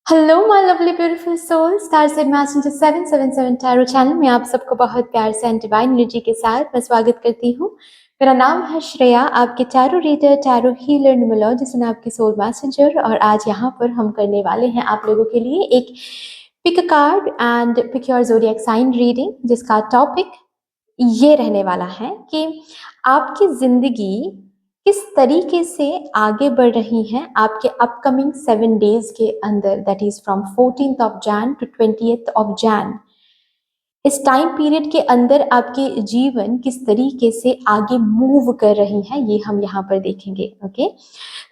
Hello my lovely beautiful soul star said messenger 777 tarot channel में आप सबको बहुत प्यार से एंड डिवाइन एनर्जी के साथ मैं स्वागत करती हूँ। मेरा नाम है श्रेया, आपके tarot reader, tarot healer, numerologist and आपके सोल मैसेंजर। और आज यहाँ पर हम करने वाले हैं आप लोगों के लिए एक pick a card and pick your zodiac sign reading, जिसका टॉपिक ये रहने वाला है कि आपकी जिंदगी किस तरीके से आगे बढ़ रही है आपके अपकमिंग 7 डेज के अंदर, that is from 14th of Jan to 20th of Jan. इस टाइम पीरियड के अंदर आपके जीवन किस तरीके से आगे मूव कर रही है ये हम यहाँ पर देखेंगे। ओके,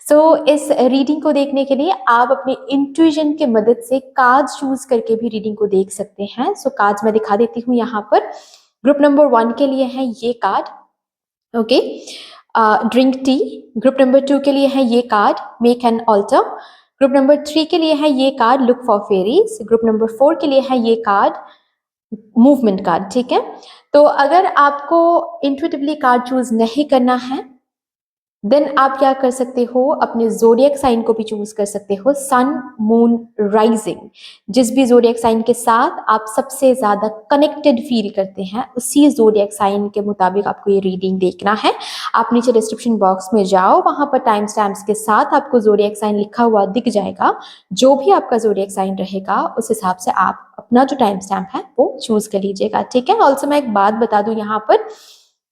सो इस रीडिंग को देखने के लिए आप अपने इंट्यूजन के मदद से कार्ड्स चूज करके भी रीडिंग को देख सकते हैं। सो कार्ड्स मैं दिखा देती हूँ यहाँ पर। ग्रुप नंबर 1 के लिए है ये card, okay, drink tea. Group number 2 के लिए है ये card, make an altar. Group number 3 के लिए है ये card, look for fairies. Group number 4 के लिए है ये कार्ड, मूवमेंट कार्ड। ठीक है, तो अगर आपको इंट्यूटिवली कार्ड चूज नहीं करना है देन आप क्या कर सकते हो, अपने जोडिएक साइन को भी चूज कर सकते हो। सन, मून, राइजिंग, जिस भी जोडिएक साइन के साथ आप सबसे ज्यादा कनेक्टेड फील करते हैं उसी जोडिएक साइन के मुताबिक आपको ये रीडिंग देखना है। आप नीचे डिस्क्रिप्शन बॉक्स में जाओ, वहां पर टाइम स्टैम्प्स के साथ आपको जोडिएक साइन लिखा हुआ दिख जाएगा। जो भी आपका जोडिएक साइन रहेगा उस हिसाब से आप अपना जो टाइम स्टैम्प है वो चूज कर लीजिएगा। ठीक है, ऑल्सो मैं एक बात बता दूं यहाँ पर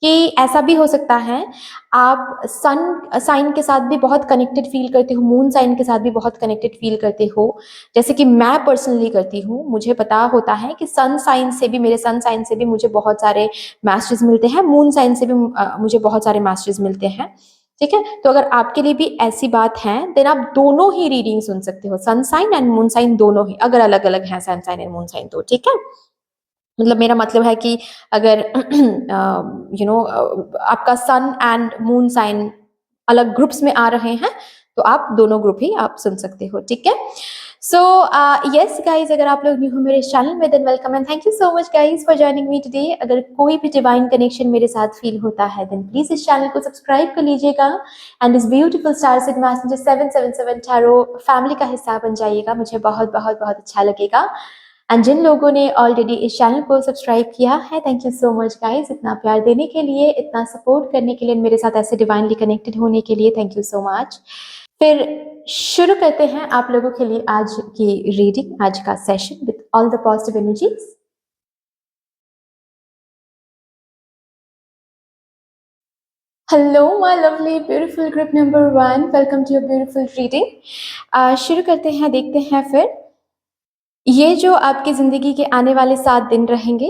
कि ऐसा भी हो सकता है आप सन साइन के साथ भी बहुत कनेक्टेड फील करते हो, मून साइन के साथ भी बहुत कनेक्टेड फील करते हो, जैसे कि मैं पर्सनली करती हूँ। मुझे पता होता है कि सन साइन से भी, मेरे सन साइन से भी मुझे बहुत सारे मैसेजेस मिलते हैं, मून साइन से भी मुझे बहुत सारे मैसेजेस मिलते हैं। ठीक है, तो अगर आपके लिए भी ऐसी बात है देन आप दोनों ही रीडिंग सुन सकते हो, sun sign and moon sign दोनों ही, अगर अलग अलग है sun sign and moon sign तो। ठीक है, मतलब मेरा मतलब है कि अगर आपका सन एंड मून साइन अलग ग्रुप्स में आ रहे हैं तो आप दोनों ग्रुप ही आप सुन सकते हो। ठीक है, सो यस गाइज, अगर आप लोग न्यू हो मेरे चैनल में than welcome and thank you so much guys for joining me today. अगर कोई भी डिवाइन कनेक्शन मेरे साथ फील होता है देन प्लीज इस चैनल को सब्सक्राइब कर लीजिएगा एंड इस beautiful star said messenger 777 tarot family का हिस्सा बन जाइएगा। मुझे बहुत बहुत बहुत अच्छा लगेगा। एंड जिन लोगों ने ऑलरेडी इस चैनल को सब्सक्राइब किया है, thank you so much guys, इतना प्यार देने के लिए, इतना सपोर्ट करने के लिए, मेरे साथ ऐसे डिवाइनली कनेक्टेड होने के लिए, थैंक यू सो मच। फिर शुरू करते हैं आप लोगों के लिए आज की रीडिंग, आज का session with all the positive energies. Hello my lovely beautiful group number 1, welcome to your beautiful reading. शुरू करते हैं, देखते हैं फिर ये जो आपकी जिंदगी के आने वाले 7 दिन रहेंगे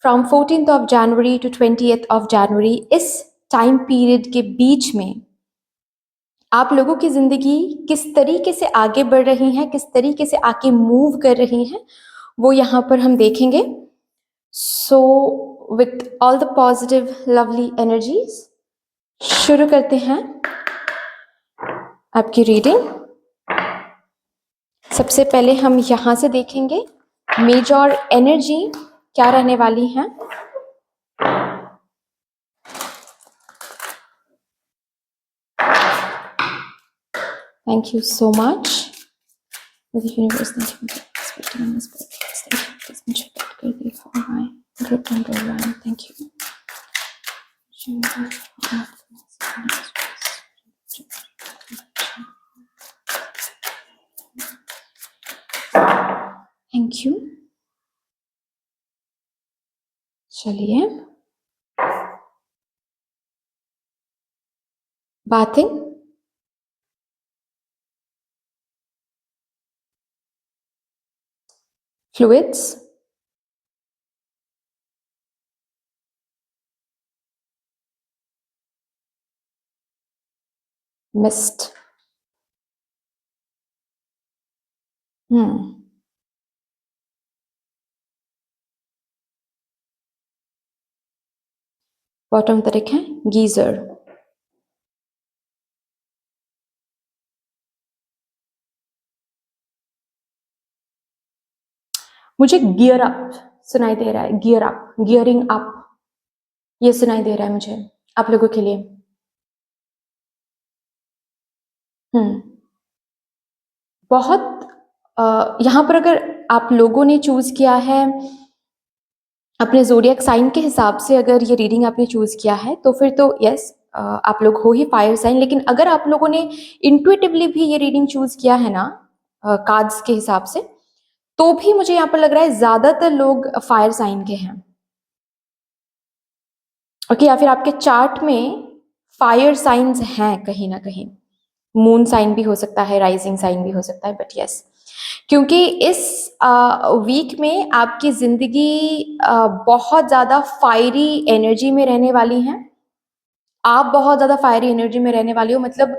from 14th of January to 20th of January, इस टाइम पीरियड के बीच में आप लोगों की जिंदगी किस तरीके से आगे बढ़ रही है, किस तरीके से आगे मूव कर रही है, वो यहाँ पर हम देखेंगे। So with all the positive lovely energies शुरू करते हैं आपकी रीडिंग। सबसे पहले हम यहाँ से देखेंगे मेजर एनर्जी क्या रहने वाली है। Thank you so much. Universe ने कर दी for my group number 1। Thank you. Thank you. चलिए, बातें फ्लूइड्स, मिस्ट, बॉटम तरफ है गीजर, मुझे गियर अप सुनाई दे रहा है, गियर अप, गियरिंग अप, ये सुनाई दे रहा है मुझे आप लोगों के लिए। बहुत यहाँ पर अगर आप लोगों ने चूज किया है अपने ज़ोडिएक साइन के हिसाब से, अगर ये रीडिंग आपने चूज़ किया है तो फिर तो यस, आप लोग हो ही फायर साइन। लेकिन अगर आप लोगों ने इंट्यूटिवली भी ये रीडिंग चूज़ किया है ना कार्ड्स के हिसाब से, तो भी मुझे यहाँ पर लग रहा है ज़्यादातर लोग फायर साइन के हैं। ओके, या फिर आपके चार्ट में फायर साइंस हैं कहीं ना कहीं। मून साइन भी हो सकता है, राइजिंग साइन भी हो सकता है, बट यस, क्योंकि इस वीक में आपकी जिंदगी बहुत ज्यादा फायरी एनर्जी में रहने वाली है। आप बहुत ज्यादा फायरी एनर्जी में रहने वाली हो, मतलब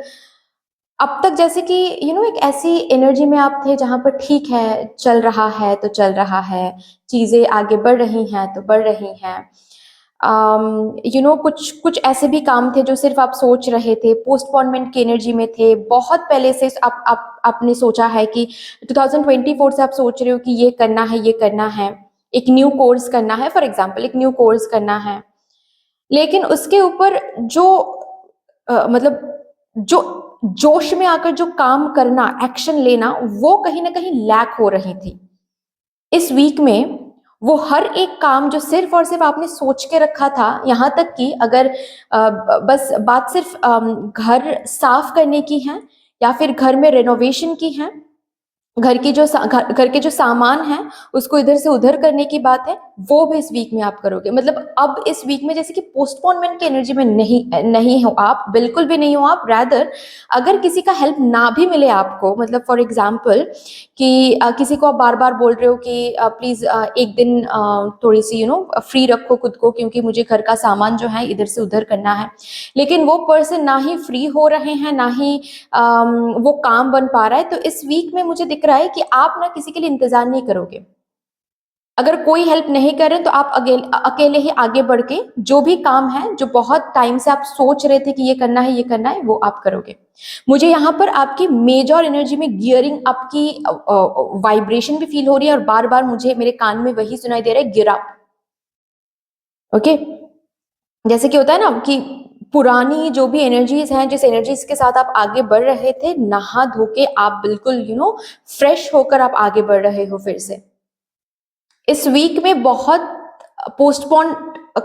अब तक जैसे कि एक ऐसी एनर्जी में आप थे जहां पर ठीक है, चल रहा है तो चल रहा है, चीजें आगे बढ़ रही हैं तो बढ़ रही हैं। कुछ कुछ ऐसे भी काम थे जो सिर्फ आप सोच रहे थे, पोस्टपोनमेंट की एनर्जी में थे, बहुत पहले से आपने सोचा है कि 2024 से आप सोच रहे हो कि ये करना है, ये करना है, एक न्यू कोर्स करना है, फॉर एग्जाम्पल एक न्यू कोर्स करना है। लेकिन उसके ऊपर जो मतलब जो जोश में आकर जो काम करना, एक्शन लेना, वो कहीं ना कहीं लैक हो रही थी इस वीक में। वो हर एक काम जो सिर्फ और सिर्फ आपने सोच के रखा था, यहाँ तक कि अगर बस बात सिर्फ घर साफ करने की है या फिर घर में रेनोवेशन की है, घर के जो सामान हैं उसको इधर से उधर करने की बात है, वो भी इस वीक में आप करोगे। मतलब अब इस वीक में जैसे कि पोस्टपोनमेंट की एनर्जी में नहीं हो आप, बिल्कुल भी नहीं हो आप। रैदर अगर किसी का हेल्प ना भी मिले आपको, मतलब फॉर एग्जाम्पल कि किसी को आप बार बार बोल रहे हो कि प्लीज एक दिन थोड़ी सी फ्री रखो खुद को, क्योंकि मुझे घर का सामान जो है इधर से उधर करना है, लेकिन वो पर्सन ना ही फ्री हो रहे हैं, ना ही वो काम बन पा रहा है। तो इस वीक में मुझे दिख रहा है कि आप ना किसी के लिए इंतजार नहीं करोगे। अगर कोई हेल्प नहीं कर रहे तो आप अकेले ही आगे बढ़ के जो भी काम है, जो बहुत टाइम से आप सोच रहे थे कि ये करना है, ये करना है, वो आप करोगे। मुझे यहाँ पर आपकी मेजर एनर्जी में गियरिंग अप की वाइब्रेशन भी फील हो रही है, और बार बार मुझे मेरे कान में वही सुनाई दे रहा है, गियर अप। ओके, जैसे कि होता है ना कि पुरानी जो भी एनर्जीज हैं, जिस एनर्जीज के साथ आप आगे बढ़ रहे थे, नहा धो के आप बिल्कुल फ्रेश होकर आप आगे बढ़ रहे हो फिर से। इस वीक में बहुत पोस्टपोन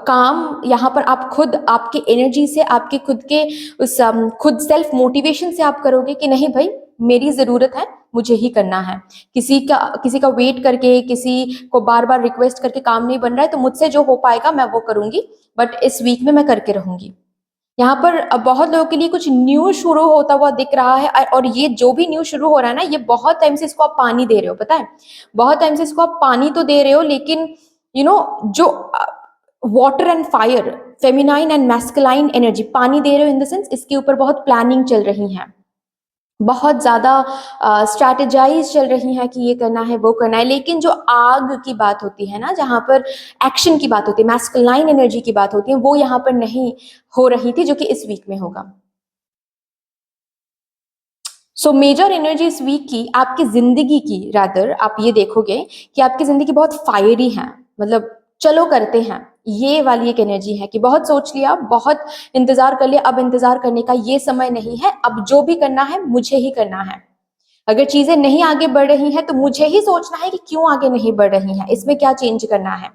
काम यहाँ पर आप खुद आपकी एनर्जी से, आपके खुद के उस खुद सेल्फ मोटिवेशन से आप करोगे कि नहीं भाई, मेरी जरूरत है, मुझे ही करना है। किसी का वेट करके, किसी को बार बार रिक्वेस्ट करके काम नहीं बन रहा है, तो मुझसे जो हो पाएगा मैं वो करूंगी, बट इस वीक में मैं करके रहूंगी। यहाँ पर बहुत लोगों के लिए कुछ न्यू शुरू होता हुआ दिख रहा है, और ये जो भी न्यू शुरू हो रहा है ना, ये बहुत टाइम से इसको आप पानी दे रहे हो, पता है, बहुत टाइम से इसको आप पानी तो दे रहे हो, लेकिन जो water and fire, feminine and masculine energy, पानी दे रहे हो इन द सेंस, इसके ऊपर बहुत प्लानिंग चल रही है, बहुत ज्यादा स्ट्रैटेजाइज चल रही हैं कि ये करना है, वो करना है। लेकिन जो आग की बात होती है ना, जहां पर एक्शन की बात होती है, मैस्कुलाइन एनर्जी की बात होती है, वो यहाँ पर नहीं हो रही थी, जो कि इस वीक में होगा। सो मेजर एनर्जी इस वीक की, आपकी जिंदगी की, रादर आप ये देखोगे कि आपकी जिंदगी बहुत फायरी है, मतलब चलो करते हैं, ये वाली एक एनर्जी है कि बहुत सोच लिया, बहुत इंतजार कर लिया, अब इंतजार करने का ये समय नहीं है, अब जो भी करना है मुझे ही करना है। अगर चीजें नहीं आगे बढ़ रही हैं तो मुझे ही सोचना है कि क्यों आगे नहीं बढ़ रही हैं, इसमें क्या चेंज करना है।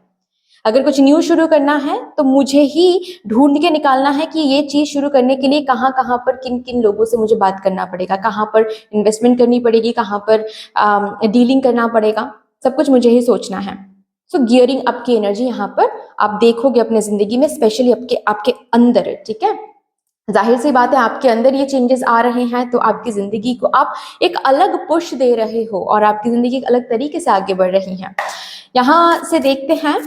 अगर कुछ न्यू शुरू करना है तो मुझे ही ढूंढ के निकालना है कि ये चीज शुरू करने के लिए कहाँ कहाँ पर किन किन लोगों से मुझे बात करना पड़ेगा, कहाँ पर इन्वेस्टमेंट करनी पड़ेगी, कहाँ पर डीलिंग करना पड़ेगा, सब कुछ मुझे ही सोचना है। सो गियरिंग अप की एनर्जी यहाँ पर आप देखोगे अपने जिंदगी में, स्पेशली आपके आपके अंदर, ठीक है। जाहिर सी बात है, आपके अंदर ये चेंजेस आ रहे हैं तो आपकी जिंदगी को आप एक अलग पुश दे रहे हो, और आपकी जिंदगी एक अलग तरीके से आगे बढ़ रही है। यहाँ से देखते हैं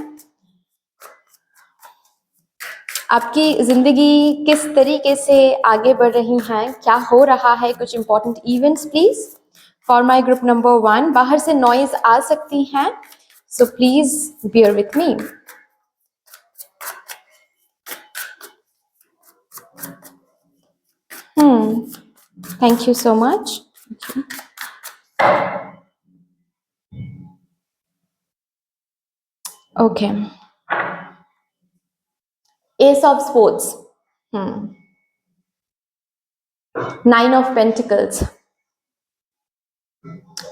आपकी जिंदगी किस तरीके से आगे बढ़ रही हैं, क्या हो रहा है, कुछ important events please for my group number 1। बाहर से नॉइज आ सकती हैं, so please bear with me. Thank you so much. Okay, S of sports, 9 of Pentacles,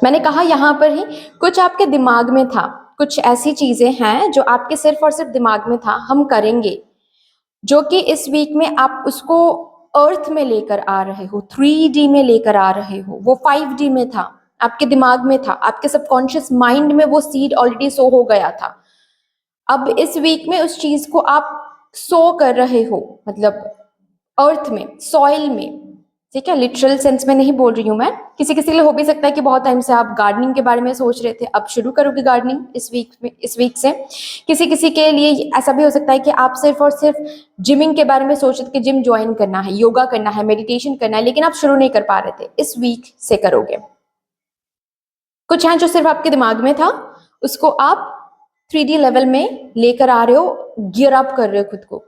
मैंने कहा यहाँ पर ही कुछ आपके दिमाग में था, कुछ ऐसी चीजें हैं जो आपके सिर्फ और सिर्फ दिमाग में था, हम करेंगे, जो कि इस वीक में आप उसको अर्थ में लेकर आ रहे हो, 3D में लेकर आ रहे हो। वो 5D में था, आपके दिमाग में था, आपके सबकॉन्शियस माइंड में वो सीड ऑलरेडी सो हो गया था। अब इस वीक में उस चीज को आप सो कर रहे हो, मतलब अर्थ में, सॉइल में, ठीक है। लिटरल सेंस में नहीं बोल रही हूं मैं। किसी किसी के लिए हो भी सकता है कि बहुत टाइम से आप गार्डनिंग के बारे में सोच रहे थे, अब शुरू करोगे गार्डनिंग इस वीक में, इस वीक से। किसी किसी के लिए ऐसा भी हो सकता है कि आप सिर्फ और सिर्फ जिमिंग के बारे में सोच रहे थे कि जिम ज्वाइन करना है, योगा करना है, मेडिटेशन करना है, लेकिन आप शुरू नहीं कर पा रहे थे, इस वीक से करोगे। कुछ है जो सिर्फ आपके दिमाग में था, उसको आप 3D लेवल में लेकर आ रहे हो, गियर अप कर रहे हो खुद को,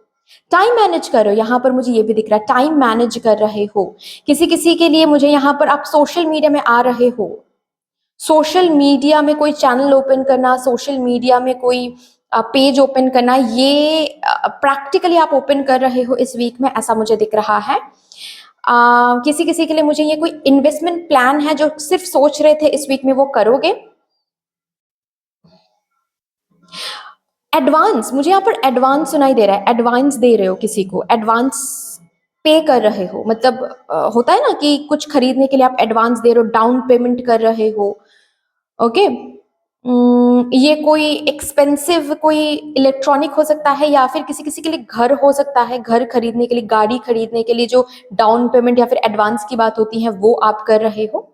टाइम मैनेज कर रहे हो। यहाँ पर मुझे ये भी दिख रहा है, टाइम मैनेज कर रहे हो। किसी किसी के लिए मुझे यहाँ पर आप सोशल मीडिया में आ रहे हो, सोशल मीडिया में कोई चैनल ओपन करना, सोशल मीडिया में कोई पेज ओपन करना, ये प्रैक्टिकली आप ओपन कर रहे हो इस वीक में, ऐसा मुझे दिख रहा है। किसी किसी के लिए मुझे ये कोई इन्वेस्टमेंट प्लान है जो सिर्फ सोच रहे थे, इस वीक में वो करोगे। एडवांस, मुझे यहाँ पर एडवांस सुनाई दे रहा है, एडवांस दे रहे हो किसी को, एडवांस पे कर रहे हो। मतलब होता है ना कि कुछ खरीदने के लिए आप एडवांस दे रहे हो, डाउन पेमेंट कर रहे हो। ओके, ये कोई एक्सपेंसिव कोई इलेक्ट्रॉनिक हो सकता है, या फिर किसी किसी के लिए घर हो सकता है, घर खरीदने के लिए, गाड़ी खरीदने के लिए जो डाउन पेमेंट या फिर एडवांस की बात होती है वो आप कर रहे हो।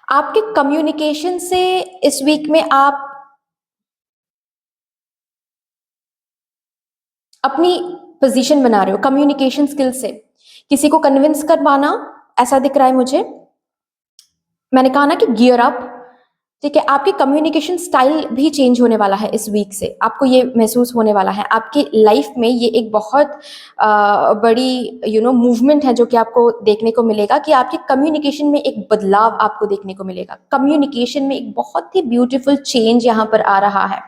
आपके कम्युनिकेशन से इस वीक में आप अपनी पोजीशन बना रहे हो, कम्युनिकेशन स्किल से किसी को कन्विंस कर पाना, ऐसा दिख रहा है मुझे। मैंने कहा ना कि गियर अप, ठीक है। आपकी कम्युनिकेशन स्टाइल भी चेंज होने वाला है इस वीक से, आपको ये महसूस होने वाला है। आपकी लाइफ में ये एक बहुत बड़ी मूवमेंट है जो कि आपको देखने को मिलेगा, कि आपकी कम्युनिकेशन में एक बदलाव आपको देखने को मिलेगा। कम्युनिकेशन में एक बहुत ही ब्यूटीफुल चेंज यहाँ पर आ रहा है।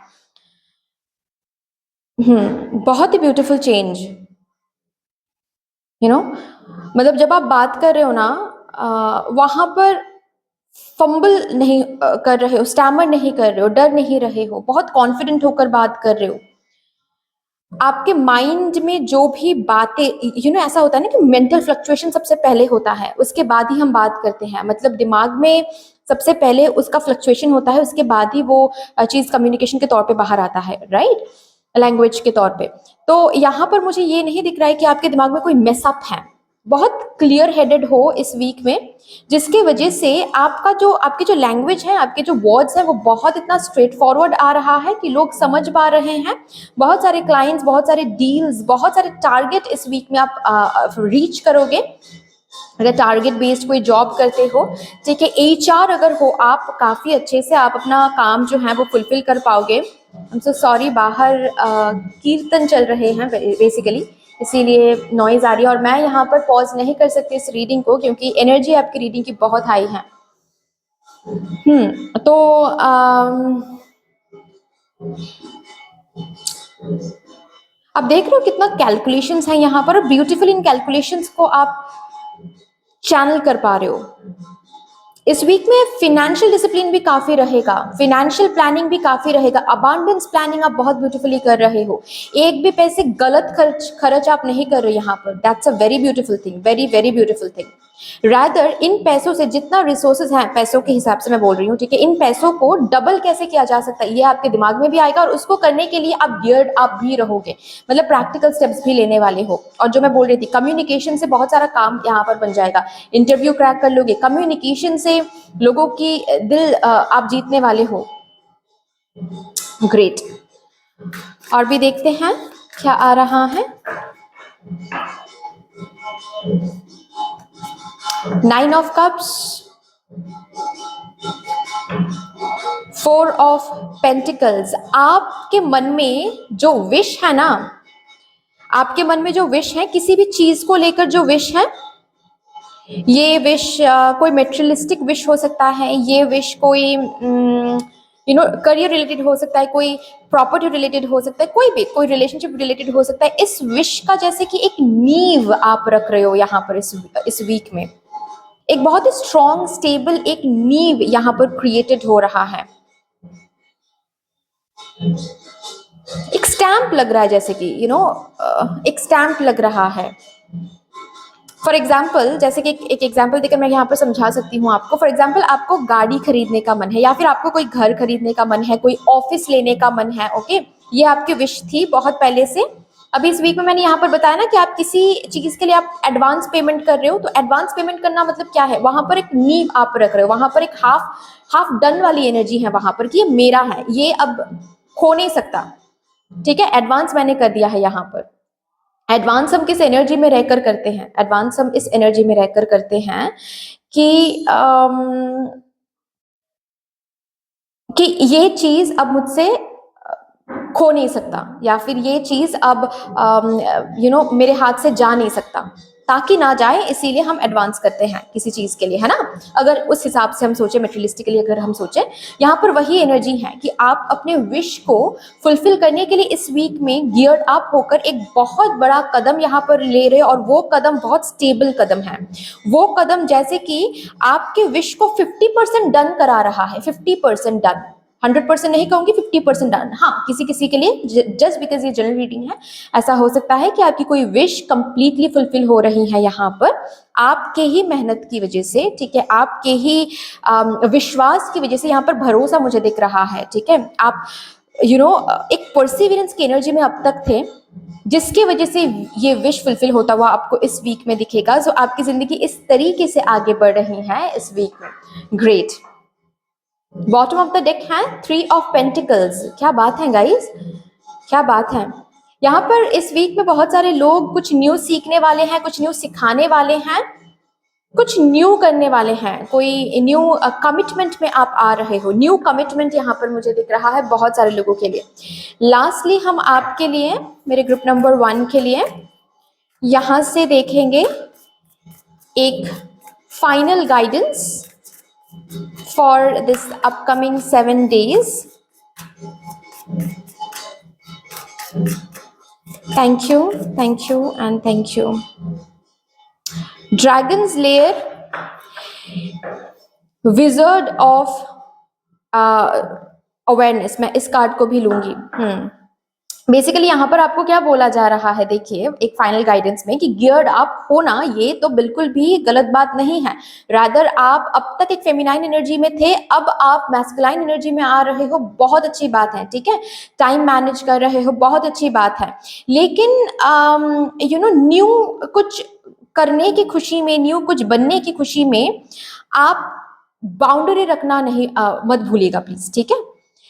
बहुत ही ब्यूटीफुल चेंज, मतलब जब आप बात कर रहे हो ना, वहां पर फंबल नहीं कर रहे हो, स्टैमर नहीं कर रहे हो, डर नहीं रहे हो, बहुत कॉन्फिडेंट होकर बात कर रहे हो। आपके माइंड में जो भी बातें, ऐसा होता है ना कि मेंटल फ्लक्चुएशन सबसे पहले होता है, उसके बाद ही हम बात करते हैं। मतलब दिमाग में सबसे पहले उसका फ्लक्चुएशन होता है, उसके बाद ही वो चीज कम्युनिकेशन के तौर पे बाहर आता है, राइट, लैंग्वेज के तौर पे। तो यहाँ पर मुझे ये नहीं दिख रहा है कि आपके दिमाग में कोई मेसअप है। बहुत क्लियर हेडेड हो इस वीक में, जिसके वजह से आपकी जो लैंग्वेज है, आपके जो वर्ड्स हैं, वो बहुत इतना स्ट्रेट फॉरवर्ड आ रहा है कि लोग समझ पा रहे हैं। बहुत सारे क्लाइंट्स, बहुत सारे डील्स, बहुत सारे टारगेट इस वीक में आप रीच करोगे। अगर टारगेट बेस्ड कोई जॉब करते हो, ठीक है, HR अगर हो आप, काफ़ी अच्छे से आप अपना काम जो है वो फुलफिल कर पाओगे। आई एम सो सॉरी, बाहर कीर्तन चल रहे हैं बेसिकली, इसीलिए नॉइज आ रही है, और मैं यहाँ पर पॉज नहीं कर सकती इस रीडिंग को, क्योंकि एनर्जी आपकी रीडिंग की बहुत हाई है। तो आप देख रहे हो कितना कैलकुलेशंस है यहाँ पर, ब्यूटीफुल इन कैलकुलेशंस को आप चैनल कर पा रहे हो। इस वीक में फिनेंशियल डिसिप्लिन भी काफी रहेगा, फिनेंशियल प्लानिंग भी काफी रहेगा, अबांडेंस प्लानिंग आप बहुत ब्यूटीफुली कर रहे हो। एक भी पैसे गलत खर्च आप नहीं कर रहे यहाँ पर, that's a very beautiful thing, very very beautiful thing. Rather इन पैसों से, जितना रिसोर्सेज हैं, पैसों के हिसाब से मैं बोल रही हूँ, ठीक है, इन पैसों को डबल कैसे किया जा सकता है, ये आपके दिमाग में भी आएगा, और उसको करने के लिए आप गियर्ड अप भी रहोगे, मतलब प्रैक्टिकल स्टेप्स भी लेने वाले हो। और जो मैं बोल रही थी, कम्युनिकेशन से बहुत सारा काम यहाँ पर बन जाएगा, इंटरव्यू क्रैक कर लोगे, कम्युनिकेशन से लोगों की दिल आप जीतने वाले हो। ग्रेट, और भी देखते हैं क्या आ रहा है। 9 ऑफ कप्स, 4 ऑफ पेंटिकल्स। आपके मन में जो विश है ना, आपके मन में जो विश है, किसी भी चीज को लेकर जो विश है, ये विश कोई मेटेरियलिस्टिक विश हो सकता है, ये विश कोई करियर रिलेटेड हो सकता है, कोई प्रॉपर्टी रिलेटेड हो सकता है, कोई भी कोई रिलेशनशिप रिलेटेड हो सकता है। इस विश का जैसे कि एक नींव आप रख रहे हो यहाँ पर इस वीक में, एक बहुत ही स्ट्रॉन्ग स्टेबल एक नींव यहाँ पर क्रिएटेड हो रहा है। एक स्टैंप लग रहा है, जैसे कि एक स्टैंप लग रहा है। फॉर एग्जाम्पल, जैसे कि एक एग्जाम्पल देकर मैं यहाँ पर समझा सकती हूँ आपको। फॉर एग्जाम्पल, आपको गाड़ी खरीदने का मन है, या फिर आपको कोई घर खरीदने का मन है, कोई ऑफिस लेने का मन है। ओके, ये आपकी विश थी बहुत पहले से। अभी इस वीक में मैंने यहाँ पर बताया ना कि आप किसी चीज के लिए आप एडवांस पेमेंट कर रहे हो, तो एडवांस पेमेंट करना मतलब क्या है, वहां पर एक नींव आप रख रहे हो, वहां पर एक हाफ डन वाली एनर्जी है वहां पर कि ये मेरा है, ये अब खो नहीं सकता। ठीक है, एडवांस मैंने कर दिया है यहाँ पर। एडवांस हम किस एनर्जी में रहकर करते हैं, एडवांस हम इस एनर्जी में रहकर करते हैं कि कि ये चीज अब मुझसे खो नहीं सकता, या फिर ये चीज अब मेरे हाथ से जा नहीं सकता, ताकि ना जाए इसीलिए हम एडवांस करते हैं किसी चीज के लिए, है ना। अगर उस हिसाब से हम सोचे, मेटेरियलिस्टिकली अगर हम सोचे, यहाँ पर वही एनर्जी है कि आप अपने विश को फुलफिल करने के लिए इस वीक में गियर्ड अप होकर एक बहुत बड़ा कदम यहाँ पर ले रहे हो, और वो कदम बहुत स्टेबल कदम है। वो कदम जैसे कि आपके विश को 50% डन करा रहा है, 50% डन, 100% नहीं कहूंगी, 50% डन। हाँ, किसी किसी के लिए, जस्ट बिकॉज ये जनरल रीडिंग है, ऐसा हो सकता है कि आपकी कोई विश कंप्लीटली फुलफिल हो रही है यहाँ पर आपके ही मेहनत की वजह से। ठीक है, आपके ही विश्वास की वजह से, यहाँ पर भरोसा मुझे दिख रहा है। ठीक है, आप एक परसिवियरेंस की एनर्जी में अब तक थे, जिसकी वजह से ये विश फुलफिल होता हुआ आपको इस वीक में दिखेगा। सो आपकी जिंदगी इस तरीके से आगे बढ़ रही है इस वीक में। Great. Bottom of the deck है 3 ऑफ पेंटिकल्स। क्या बात है गाइस, क्या बात है। यहाँ पर इस वीक में बहुत सारे लोग कुछ न्यू सीखने वाले हैं, कुछ न्यू सिखाने वाले हैं, कुछ न्यू करने वाले हैं, कोई न्यू कमिटमेंट में आप आ रहे हो। न्यू कमिटमेंट यहाँ पर मुझे दिख रहा है बहुत सारे लोगों के लिए। लास्टली हम आपके लिए, मेरे ग्रुप नंबर 1 के लिए यहाँ से देखेंगे एक final guidance for this upcoming 7 days. Thank you and thank you. Dragon's Lair, Wizard of Awareness, मैं इस कार्ड को भी लूंगी। बेसिकली यहाँ पर आपको क्या बोला जा रहा है, देखिए एक फाइनल गाइडेंस में, कि गियर्ड अप होना ये तो बिल्कुल भी गलत बात नहीं है। रादर आप अब तक एक फेमिनाइन एनर्जी में थे, अब आप मैस्कुलाइन एनर्जी में आ रहे हो, बहुत अच्छी बात है। ठीक है, टाइम मैनेज कर रहे हो, बहुत अच्छी बात है। लेकिन न्यू कुछ करने की खुशी में, न्यू कुछ बनने की खुशी में आप बाउंड्री रखना नहीं मत भूलिएगा प्लीज। ठीक है,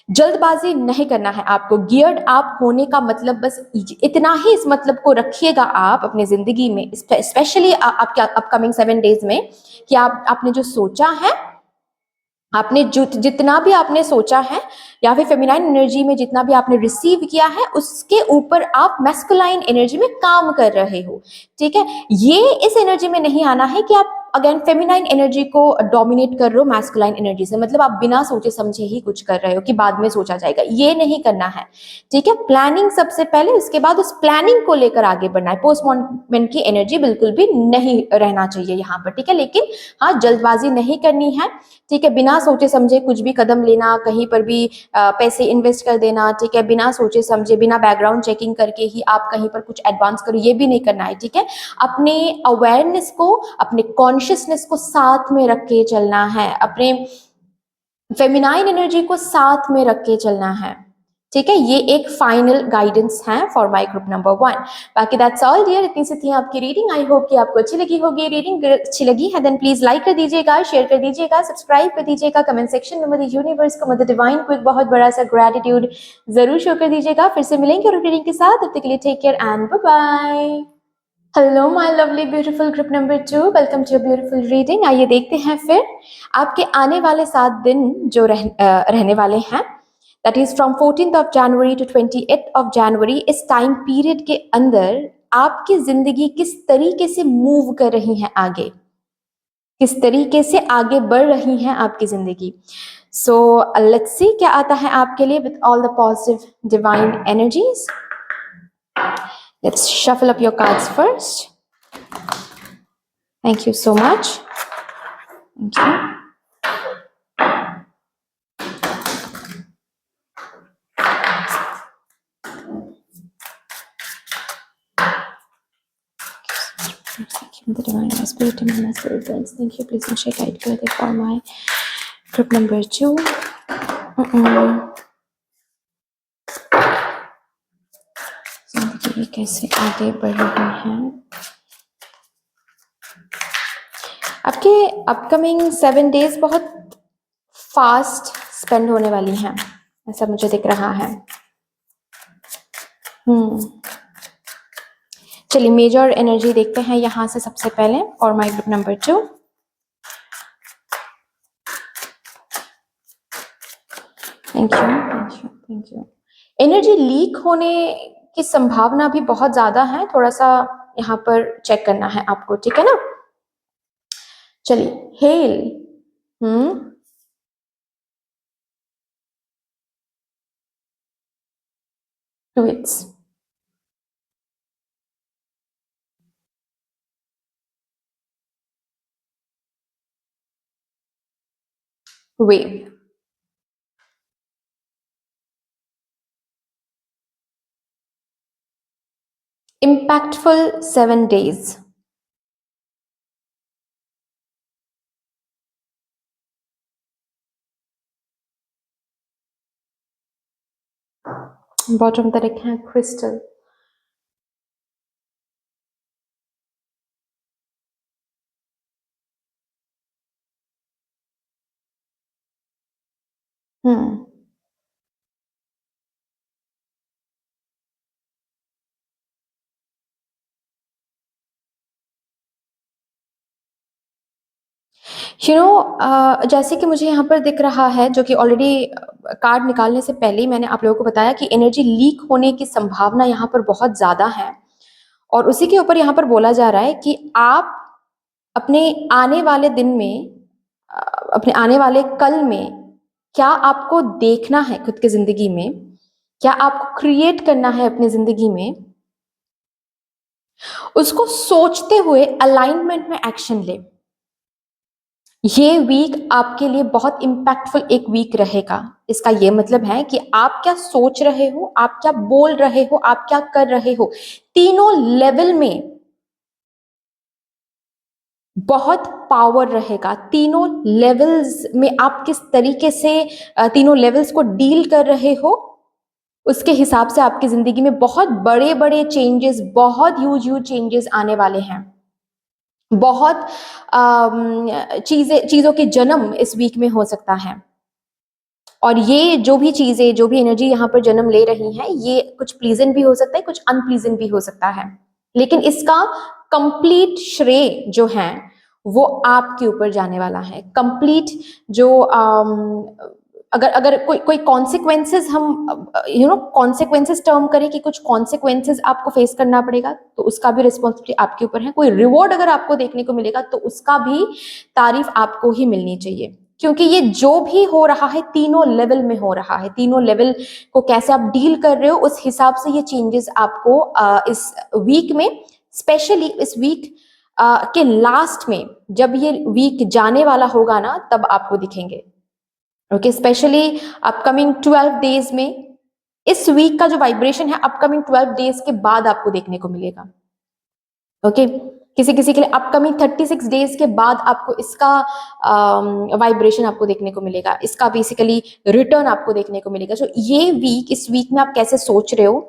जल्दबाजी नहीं करना है आपको। गियर्ड अप होने का मतलब बस इतना ही, इस मतलब को रखिएगा आप अपनी जिंदगी में, स्पेशली आपके अपकमिंग 7 डेज में, कि आपने जो सोचा है, आपने जितना भी आपने सोचा है, या फिर फेमिनाइन एनर्जी में जितना भी आपने रिसीव किया है, उसके ऊपर आप मैस्कुलाइन एनर्जी में काम कर रहे हो। ठीक है, ये इस एनर्जी में नहीं आना है कि आप अगेन फेमिनाइन एनर्जी को डोमिनेट कर रहे हो मैस्कुलाइन एनर्जी से, मतलब आप बिना सोचे समझे ही कुछ कर रहे हो कि बाद में सोचा जाएगा, ये नहीं करना है। ठीक है, प्लानिंग सबसे पहले, उसके बाद उस प्लानिंग को लेकर आगे बढ़ना है। पोस्टपोनमेंट की एनर्जी बिल्कुल भी नहीं रहना चाहिए यहाँ पर। ठीक है, लेकिन हाँ, जल्दबाजी नहीं करनी है। ठीक है, बिना सोचे समझे कुछ भी कदम लेना, कहीं पर भी पैसे इन्वेस्ट कर देना, ठीक है, बिना सोचे समझे, बिना बैकग्राउंड चेकिंग करके ही आप कहीं पर कुछ एडवांस करो, ये भी नहीं करना है। ठीक है, अपने अवेयरनेस को, अपने कॉन्शियसनेस को साथ में रख के चलना है, अपने फेमिनाइन एनर्जी को साथ में रख के चलना है। ठीक है, ये एक फाइनल गाइडेंस है फॉर माय ग्रुप नंबर 1। बाकी दैट्स ऑल डियर, इतनी सी थी आपकी रीडिंग। आई होप कि आपको अच्छी लगी होगी। रीडिंग अच्छी लगी है देन प्लीज लाइक कर दीजिएगा, शेयर कर दीजिएगा, सब्सक्राइब कर दीजिएगा, कमेंट सेक्शन में मदर यूनिवर्स को, मदर डिवाइन को एक बहुत बड़ा सा ग्रेटिट्यूड जरूर शो कर दीजिएगा। फिर से मिलेंगे और रीडिंग के साथ, तब तक के लिए take care and bye bye. Hello my lovely beautiful group number 2, welcome to beautiful reading. आइए देखते हैं फिर आपके आने वाले 7 दिन जो रहने वाले हैं, that is from 14th of January to 28th of January। इस टाइम पीरियड के अंदर आपकी जिंदगी किस तरीके से मूव कर रही है आगे, किस तरीके से आगे बढ़ रही है आपकी जिंदगी। सो लेट्स सी क्या आता है आपके लिए with all the positive divine energies. Let's shuffle up your cards first. Thank you so much. Thank you. Thank you, the divine spirit and my spirit friends. Thank you. Please share guide further for my group number 2. जिंदगी कैसे आगे बढ़ रही है. आपके upcoming 7 days बहुत fast spend होने वाली हैं, ऐसा मुझे दिख रहा है. चलिए मेजर एनर्जी देखते हैं यहाँ से सबसे पहले और my group number 2. Thank you thank you thank you. Energy leak होने की संभावना भी बहुत ज्यादा है, थोड़ा सा यहाँ पर चेक करना है आपको, ठीक है ना. चलिए hello. Tweets. Wave. impactful 7 days. Bottom तरफ है क्रिस्टल. जैसे कि मुझे यहाँ पर दिख रहा है, जो कि ऑलरेडी कार्ड निकालने से पहले ही मैंने आप लोगों को बताया कि एनर्जी लीक होने की संभावना यहाँ पर बहुत ज़्यादा है. और उसी के ऊपर यहाँ पर बोला जा रहा है कि आप अपने आने वाले दिन में, अपने आने वाले कल में क्या आपको देखना है खुद की ज़िंदगी में, क्या आपको क्रिएट करना है अपनी ज़िंदगी में, उसको सोचते हुए अलाइनमेंट में एक्शन ले. ये वीक आपके लिए बहुत इम्पैक्टफुल एक वीक रहेगा. इसका ये मतलब है कि आप क्या सोच रहे हो, आप क्या बोल रहे हो, आप क्या कर रहे हो, तीनों लेवल में बहुत पावर रहेगा. तीनों लेवल्स में आप किस तरीके से तीनों लेवल्स को डील कर रहे हो, उसके हिसाब से आपकी जिंदगी में बहुत बड़े बड़े चेंजेस, बहुत ह्यूज चेंजेस आने वाले हैं. बहुत चीजों के जन्म इस वीक में हो सकता है. और ये जो भी चीजें, जो भी एनर्जी यहाँ पर जन्म ले रही हैं, ये कुछ प्लीजेंट भी हो सकता है, कुछ अनप्लीजेंट भी हो सकता है. लेकिन इसका कंप्लीट श्रेय जो है वो आपके ऊपर जाने वाला है. कंप्लीट जो अगर कोई कॉन्सिक्वेंसेस हम कॉन्सिक्वेंसेस टर्म करें कि कुछ कॉन्सिक्वेंसेस आपको फेस करना पड़ेगा, तो उसका भी रिस्पॉन्सिबिलिटी आपके ऊपर है. कोई रिवॉर्ड अगर आपको देखने को मिलेगा तो उसका भी तारीफ आपको ही मिलनी चाहिए, क्योंकि ये जो भी हो रहा है तीनों लेवल में हो रहा है. तीनों लेवल को कैसे आप डील कर रहे हो, उस हिसाब से ये चेंजेस आपको इस वीक में, स्पेशली इस वीक के लास्ट में, जब ये वीक जाने वाला होगा ना, तब आपको दिखेंगे. ओके, स्पेशली अपकमिंग 12 डेज में, इस वीक का जो वाइब्रेशन है अपकमिंग 12 डेज के बाद आपको देखने को मिलेगा. ओके, किसी किसी के लिए अपकमिंग 36 डेज के बाद आपको इसका वाइब्रेशन आपको देखने को मिलेगा, इसका बेसिकली रिटर्न आपको देखने को मिलेगा. जो ये वीक, इस वीक में आप कैसे सोच रहे हो,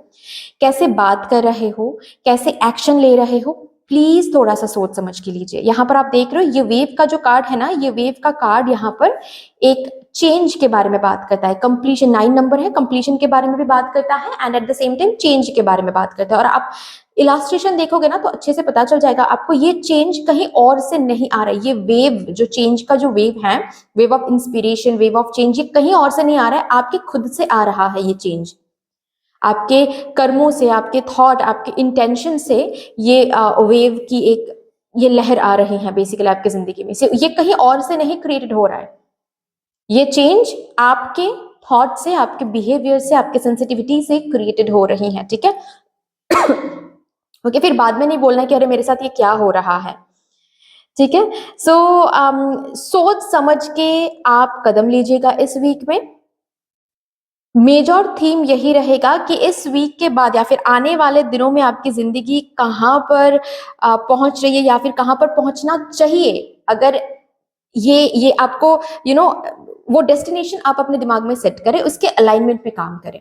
कैसे बात कर रहे हो, कैसे एक्शन ले रहे हो, प्लीज थोड़ा सा सोच समझ के लीजिए. यहाँ पर आप देख रहे हो ये वेव का जो कार्ड है ना, ये वेव का कार्ड यहाँ पर एक चेंज के बारे में बात करता है. कंप्लीशन 9 नंबर है, कंप्लीशन के बारे में भी बात करता है and at the same time change के बारे में बात करता है. और आप इलास्ट्रेशन देखोगे ना तो अच्छे से पता चल जाएगा आपको, ये चेंज कहीं और से नहीं आ रहा है. ये वेव, जो चेंज का जो वेव है, wave of inspiration, wave of change, ये कहीं और से नहीं आ रहा है, आपके खुद से आ रहा है. ये चेंज आपके कर्मों से, आपके थॉट, आपके इंटेंशन से ये वेव की एक ये लहर आ रही है बेसिकली आपकी जिंदगी में से. ये कहीं और से नहीं क्रिएटेड हो रहा है. ये चेंज आपके थॉट से, आपके बिहेवियर से, आपके सेंसिटिविटी से क्रिएटेड हो रही हैं, ठीक है। ओके, फिर बाद में नहीं बोलना कि अरे मेरे साथ ये क्या हो रहा है, ठीक है। सो सोच समझ के आप कदम लीजिएगा इस वीक में। मेजर थीम यही रहेगा कि इस वीक के बाद या फिर आने वाले दिनों में आपकी जिंदगी कहाँ पर पहुंच रही है या फिर कहाँ पर पहुंचना चाहिए। अगर ये आपको वो डेस्टिनेशन आप अपने दिमाग में सेट करें, उसके अलाइनमेंट पे काम करें।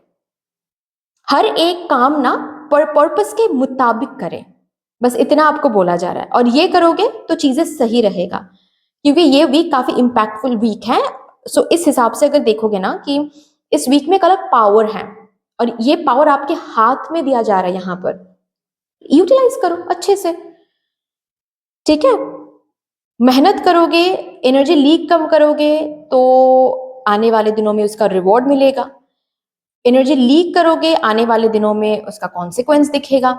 हर एक काम ना पर्पस के मुताबिक करें, बस इतना आपको बोला जा रहा है। और ये करोगे तो चीजें सही रहेगा, क्योंकि ये वीक काफी इम्पैक्टफुल वीक है। सो इस हिसाब से अगर देखोगे ना कि इस वीक में एक अलग पावर है, और ये पावर आपके हाथ में दिया जा रहा है, यहाँ पर यूटिलाइज करो अच्छे से, ठीक है। मेहनत करोगे, एनर्जी लीक कम करोगे, तो आने वाले दिनों में उसका रिवॉर्ड मिलेगा। एनर्जी लीक करोगे, आने वाले दिनों में उसका कॉन्सिक्वेंस दिखेगा।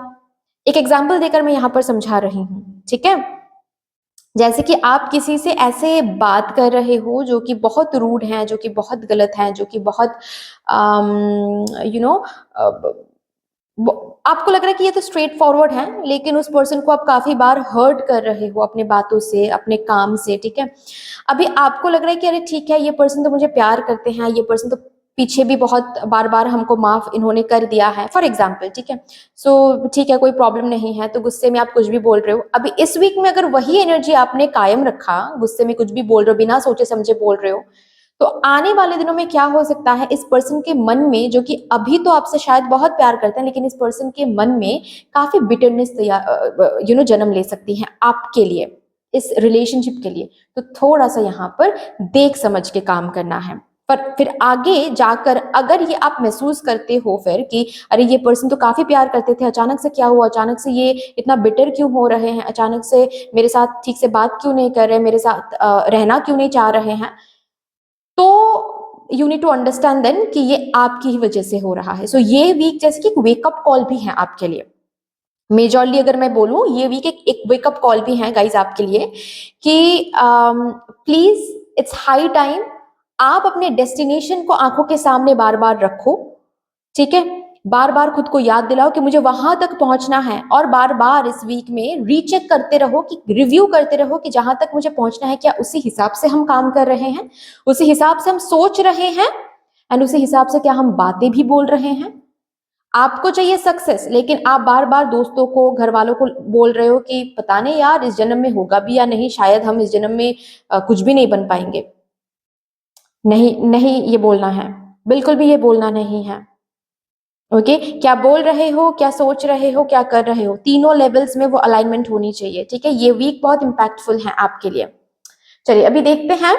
एक एग्जाम्पल देकर मैं यहाँ पर समझा रही हूँ, ठीक है। जैसे कि आप किसी से ऐसे बात कर रहे हो जो कि बहुत रूड है, जो कि बहुत गलत है, जो कि बहुत यू नो आपको लग रहा है कि ये तो स्ट्रेट फॉरवर्ड है, लेकिन उस पर्सन को आप काफी बार हर्ट कर रहे हो अपने बातों से, अपने काम से, ठीक है। अभी आपको लग रहा है कि अरे ठीक है, ये पर्सन तो मुझे प्यार करते हैं, ये पर्सन तो पीछे भी बहुत बार बार हमको माफ इन्होंने कर दिया है, फॉर एग्जाम्पल, ठीक है। सो ठीक है, कोई प्रॉब्लम नहीं है, तो गुस्से में आप कुछ भी बोल रहे हो। अभी इस वीक में अगर वही एनर्जी आपने कायम रखा, गुस्से में कुछ भी बोल रहे हो, बिना सोचे समझे बोल रहे हो, तो आने वाले दिनों में क्या हो सकता है, इस पर्सन के मन में, जो कि अभी तो आपसे शायद बहुत प्यार करते हैं, लेकिन इस पर्सन के मन में काफी बिटरनेस जन्म ले सकती है आपके लिए, इस रिलेशनशिप के लिए। तो थोड़ा सा यहाँ पर देख समझ के काम करना है। पर फिर आगे जाकर अगर ये आप महसूस करते हो फिर कि अरे ये पर्सन तो काफी प्यार करते थे, अचानक से क्या हुआ, अचानक से ये इतना बिटर क्यों हो रहे हैं, अचानक से मेरे साथ ठीक से बात क्यों नहीं कर रहे, मेरे साथ रहना क्यों नहीं चाह रहे हैं, तो you need to understand then कि ये आपकी ही वजह से हो रहा है। सो ये वीक जैसे कि एक वेकअप कॉल भी है आपके लिए। मेजरली अगर मैं बोलूं, ये वीक एक वेकअप कॉल भी है गाइज आपके लिए, कि प्लीज इट्स हाई टाइम आप अपने डेस्टिनेशन को आंखों के सामने बार बार रखो, ठीक है। बार बार खुद को याद दिलाओ कि मुझे वहां तक पहुंचना है, और बार बार इस वीक में रीचेक करते रहो, कि रिव्यू करते रहो कि जहां तक मुझे पहुंचना है क्या उसी हिसाब से हम काम कर रहे हैं, उसी हिसाब से हम सोच रहे हैं, एंड उसी हिसाब से क्या हम बातें भी बोल रहे हैं। आपको चाहिए सक्सेस, लेकिन आप बार बार दोस्तों को, घर वालों को बोल रहे हो कि पता नहीं यार इस जन्म में होगा भी या नहीं, शायद हम इस जन्म में कुछ भी नहीं बन पाएंगे। नहीं नहीं, ये बोलना है, बिल्कुल भी ये बोलना नहीं है। ओके, क्या बोल रहे हो, क्या सोच रहे हो, क्या कर रहे हो, तीनों लेवल्स में वो अलाइनमेंट होनी चाहिए, ठीक है। ये वीक बहुत इंपैक्टफुल है आपके लिए। चलिए अभी देखते हैं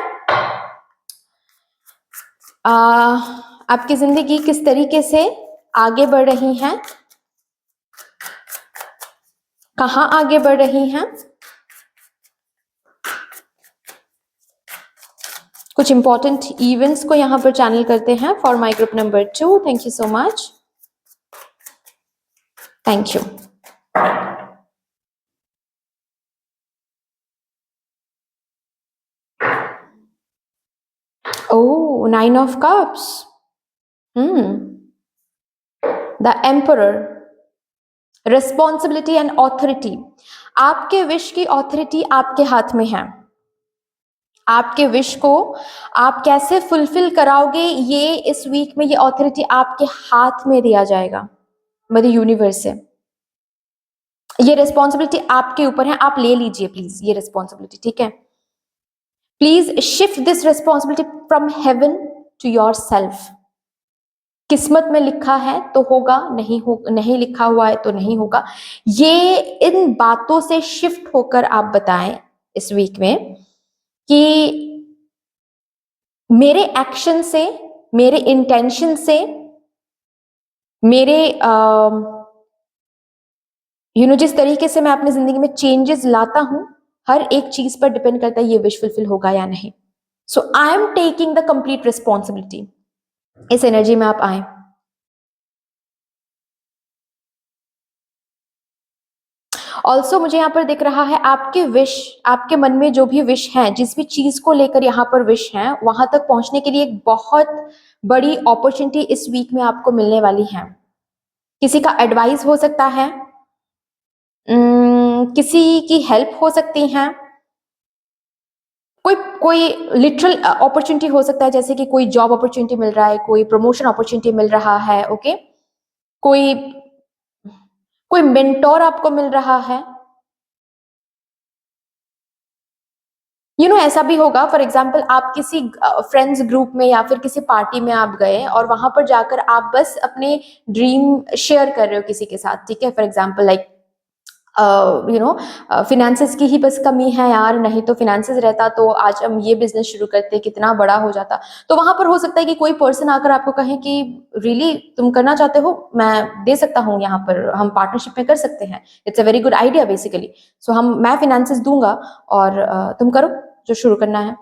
आपकी जिंदगी किस तरीके से आगे बढ़ रही है, कहाँ आगे बढ़ रही हैं। कुछ इंपॉर्टेंट इवेंट्स को यहां पर चैनल करते हैं for my group number 2। Thank you so much, thank you. Oh, 9 of Cups. The Emperor. Responsibility and authority. आपके विश की ऑथोरिटी आपके हाथ में है। आपके विश को आप कैसे फुलफिल कराओगे, ये इस वीक में ये ऑथोरिटी आपके हाथ में दिया जाएगा मदर यूनिवर्स से। ये रिस्पॉन्सिबिलिटी आपके ऊपर है, आप ले लीजिए प्लीज ये रिस्पॉन्सिबिलिटी, ठीक है। Please shift this responsibility from heaven to yourself. किस्मत में लिखा है तो होगा, नहीं लिखा हुआ है तो नहीं होगा। ये इन बातों से शिफ्ट होकर आप बताएं इस वीक में कि मेरे एक्शन से, मेरे इंटेंशन से, मेरे जिस तरीके से मैं अपनी जिंदगी में चेंजेस लाता हूं, हर एक चीज पर डिपेंड करता है ये विश फुलफिल होगा या नहीं। So I am taking the complete responsibility. इस एनर्जी में आप आए। ऑल्सो मुझे यहाँ पर दिख रहा है आपके विश, आपके मन में जो भी विश है, जिस भी चीज को लेकर यहाँ पर विश है, वहां तक पहुंचने के लिए एक बहुत बड़ी अपॉर्चुनिटी इस वीक में आपको मिलने वाली है। किसी का एडवाइस हो सकता है, किसी की हेल्प हो सकती है, कोई कोई लिटरल अपॉर्चुनिटी हो सकता है, जैसे कि कोई जॉब अपॉर्चुनिटी मिल रहा है, कोई प्रमोशन अपॉर्चुनिटी मिल रहा है, ओके, कोई कोई मेंटोर आपको मिल रहा है, ऐसा भी होगा। फॉर एग्जाम्पल आप किसी फ्रेंड्स ग्रुप में या फिर किसी पार्टी में आप गए और वहां पर जाकर आप बस अपने ड्रीम शेयर कर रहे हो किसी के साथ, ठीक है। फॉर एग्जाम्पल लाइक फिनेंसेस की ही बस कमी है यार, नहीं तो फिनेंसेस रहता तो आज हम ये बिजनेस शुरू करते, कितना बड़ा हो जाता। तो वहां पर हो सकता है कि कोई पर्सन आकर आपको कहे कि रियली तुम करना चाहते हो, मैं दे सकता हूँ, यहाँ पर हम पार्टनरशिप में कर सकते हैं, it's a very good idea basically. So मैं फिनेंसेस दूंगा और तुम करो जो शुरू करना है।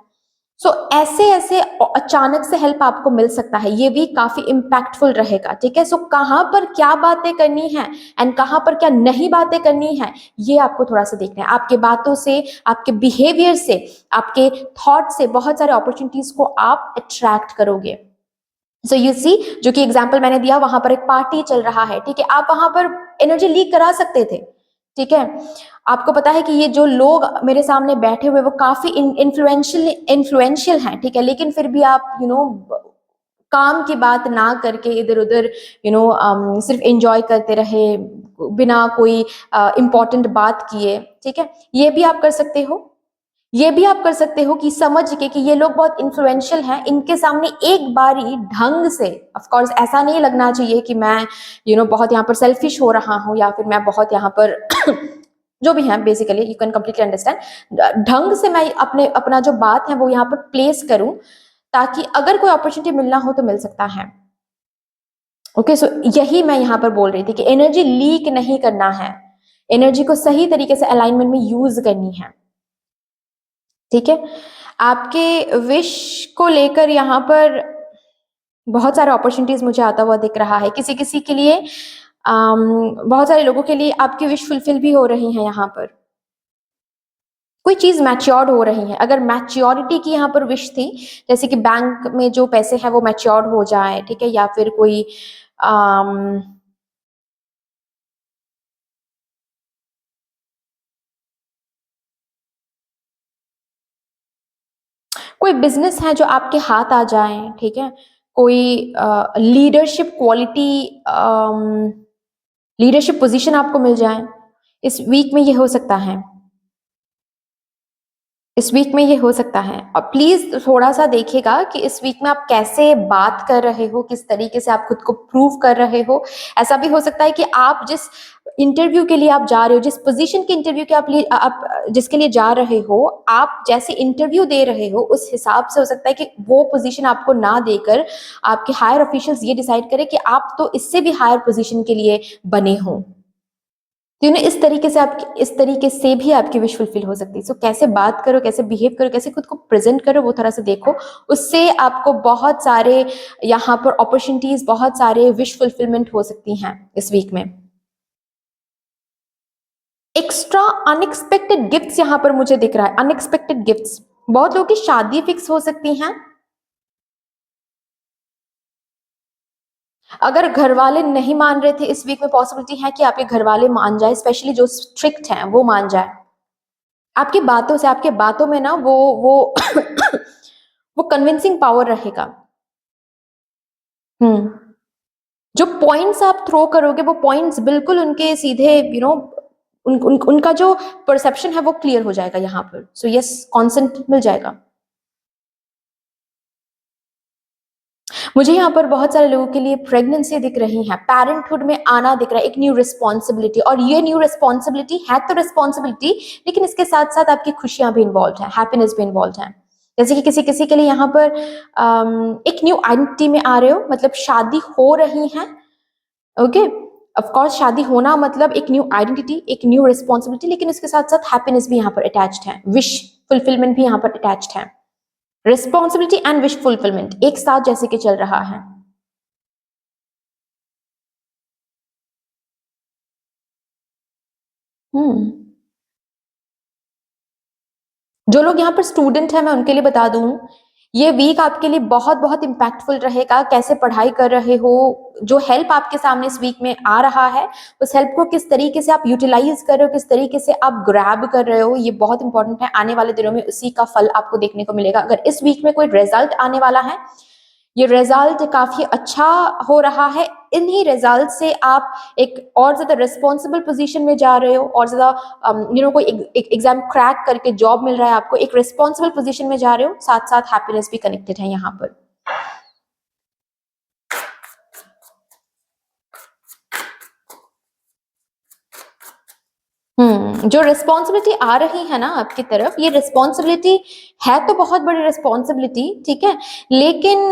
सो ऐसे ऐसे अचानक से हेल्प आपको मिल सकता है, ये भी काफी इम्पैक्टफुल रहेगा, ठीक है। सो कहां पर क्या बातें करनी है एंड कहां पर क्या नहीं बातें करनी है, ये आपको थोड़ा सा देखना है। आपके बातों से, आपके बिहेवियर से, आपके थॉट से बहुत सारे अपॉर्चुनिटीज को आप अट्रैक्ट करोगे। सो यू सी, जो कि एग्जाम्पल मैंने दिया, वहां पर एक पार्टी चल रहा है, ठीक है, आप वहां पर एनर्जी लीक करा सकते थे, ठीक है। आपको पता है कि ये जो लोग मेरे सामने बैठे हुए वो काफी इन्फ्लुएंशियल हैं, ठीक है, लेकिन फिर भी आप काम की बात ना करके इधर उधर सिर्फ एंजॉय करते रहे बिना कोई इम्पोर्टेंट बात किए, ठीक है। ये भी आप कर सकते हो। ये भी आप कर सकते हो कि समझ के कि ये लोग बहुत इन्फ्लुएंशियल हैं, इनके सामने एक बारी ढंग से, ऑफ कोर्स ऐसा नहीं लगना चाहिए कि मैं बहुत यहाँ पर सेल्फिश हो रहा हूँ या फिर मैं बहुत यहाँ पर जो भी है, basically you can completely understand, ढंग से मैं अपना जो बात है वो यहाँ पर प्लेस करूं, ताकि अगर कोई अपॉर्चुनिटी मिलना हो तो मिल सकता है। ओके, सो यही मैं यहाँ पर बोल रही थी कि एनर्जी लीक नहीं करना है, एनर्जी को सही तरीके से अलाइनमेंट में यूज करनी है, ठीक है। आपके विश को लेकर यहाँ पर बहुत सारे अपॉर्चुनिटीज मुझे आता हुआ दिख रहा है। किसी किसी के लिए बहुत सारे लोगों के लिए आपकी विश फुलफिल भी हो रही है। यहाँ पर कोई चीज मैच्योर्ड हो रही है। अगर मैच्योरिटी की यहाँ पर विश थी, जैसे कि बैंक में जो पैसे हैं वो मैच्योर्ड हो जाए, ठीक है, या फिर कोई कोई बिजनेस है जो आपके हाथ आ जाए, ठीक है, कोई लीडरशिप क्वालिटी, लीडरशिप पोजीशन आपको मिल जाए, इस वीक में ये हो सकता है। इस वीक में ये हो सकता है। और प्लीज थोड़ा सा देखिएगा कि इस वीक में आप कैसे बात कर रहे हो, किस तरीके से आप खुद को प्रूव कर रहे हो। ऐसा भी हो सकता है कि आप जिस इंटरव्यू के लिए आप जा रहे हो, जिस पोजीशन के इंटरव्यू के आप जिसके लिए जा रहे हो, आप जैसे इंटरव्यू दे रहे हो उस हिसाब से हो सकता है कि वो पोजीशन आपको ना देकर आपके हायर ऑफिशियल्स ये डिसाइड करें कि आप तो इससे भी हायर पोजीशन के लिए बने हो। तो इस तरीके से भी आपकी विश फुलफिल हो सकती है। सो कैसे बात करो, कैसे बिहेव करो, कैसे खुद को प्रेजेंट करो, वो थोड़ा सा देखो। उससे आपको बहुत सारे यहाँ पर अपॉर्चुनिटीज, बहुत सारे विश फुलफिलमेंट हो सकती हैं इस वीक में। एक्स्ट्रा अनएक्सपेक्टेड गिफ्ट्स यहाँ पर मुझे दिख रहा है। अनएक्सपेक्टेड गिफ्ट्स, बहुत लोगों की शादी फिक्स हो सकती हैं। अगर घर वाले नहीं मान रहे थे, इस वीक में पॉसिबिलिटी है कि आपके घर वाले मान जाए, स्पेशली जो स्ट्रिक्ट हैं वो मान जाए। आपकी बातों से, आपके बातों में ना वो वो कन्विंसिंग पावर रहेगा। हम्म, जो पॉइंट्स आप थ्रो करोगे वो पॉइंट्स बिल्कुल उनके सीधे उनका जो परसेप्शन है वो क्लियर हो जाएगा यहाँ पर। सो यस, कॉन्सेंट मिल जाएगा। मुझे यहाँ पर बहुत सारे लोगों के लिए प्रेगनेंसी दिख रही है, पैरेंटहुड में आना दिख रहा है, एक न्यू रिस्पॉन्सिबिलिटी। और ये न्यू रिस्पॉन्सिबिलिटी है तो रिस्पॉन्सिबिलिटी, लेकिन इसके साथ साथ आपकी खुशियां भी इन्वॉल्व है, हैप्पीनेस भी इन्वॉल्व है। जैसे कि किसी किसी के लिए यहाँ पर एक न्यू आइडेंटिटी में आ रहे हो, मतलब शादी हो रही है। ओके, ऑफ कोर्स शादी होना मतलब एक न्यू आइडेंटिटी, एक न्यू रिस्पॉन्सिबिलिटी, लेकिन इसके साथ साथ हैप्पीनेस भी यहाँ पर अटैच्ड है, विश फुलफिलमेंट भी यहाँ पर अटैच्ड है। रिस्पॉन्सिबिलिटी एंड विश फुलफिलमेंट एक साथ जैसे कि चल रहा है। जो लोग यहाँ पर स्टूडेंट हैं, मैं उनके लिए बता दूं, ये वीक आपके लिए बहुत बहुत इम्पैक्टफुल रहेगा। कैसे पढ़ाई कर रहे हो, जो हेल्प आपके सामने इस वीक में आ रहा है, उस हेल्प को किस तरीके से आप यूटिलाइज कर रहे हो, किस तरीके से आप ग्रैब कर रहे हो, ये बहुत इंपॉर्टेंट है। आने वाले दिनों में उसी का फल आपको देखने को मिलेगा। अगर इस वीक में कोई रिजल्ट आने वाला है, ये रिजल्ट काफी अच्छा हो रहा है। इन्हीं रिजल्ट से आप एक और ज्यादा रिस्पॉन्सिबल पोजीशन में जा रहे हो, और ज्यादा कोई एग्जाम क्रैक करके जॉब मिल रहा है आपको, एक रिस्पॉन्सिबल पोजीशन में जा रहे हो, साथ साथ हैप्पीनेस भी कनेक्टेड है यहाँ पर। जो रिस्पॉन्सिबिलिटी आ रही है ना आपकी तरफ, ये रिस्पॉन्सिबिलिटी है तो बहुत बड़ी रिस्पॉन्सिबिलिटी, ठीक है, लेकिन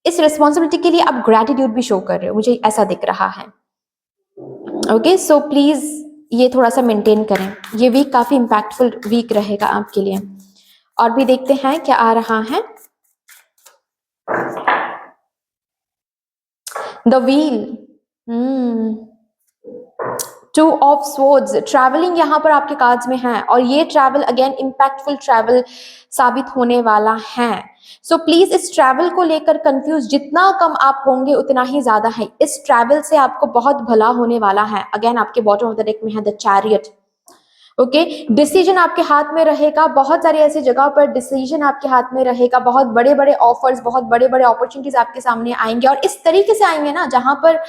इस रिस्पॉन्सिबिलिटी के लिए आप ग्रैटिट्यूड भी शो कर रहे हो, मुझे ऐसा दिख रहा है। ओके, सो प्लीज ये थोड़ा सा मेंटेन करें। ये वीक काफी इम्पैक्टफुल वीक रहेगा आपके लिए। और भी देखते हैं क्या आ रहा है। The wheel, 2 of swords, travelling यहाँ पर आपके कार्ड्स में है, और ये ट्रैवल अगेन इम्पैक्टफुल ट्रैवल साबित होने वाला है। सो प्लीज इस ट्रैवल को लेकर कंफ्यूज जितना कम आप होंगे उतना ही ज्यादा है। इस ट्रैवल से आपको बहुत भला होने वाला है। अगेन आपके बॉटम ऑफ द डेक में है द चैरियट। ओके, डिसीजन आपके हाथ में रहेगा। बहुत सारी ऐसी जगह पर डिसीजन आपके हाथ में रहेगा। बहुत बड़े बड़े ऑफर्स, बहुत बड़े बड़े अपॉर्चुनिटीज आपके सामने आएंगे, और इस तरीके से आएंगे ना जहां पर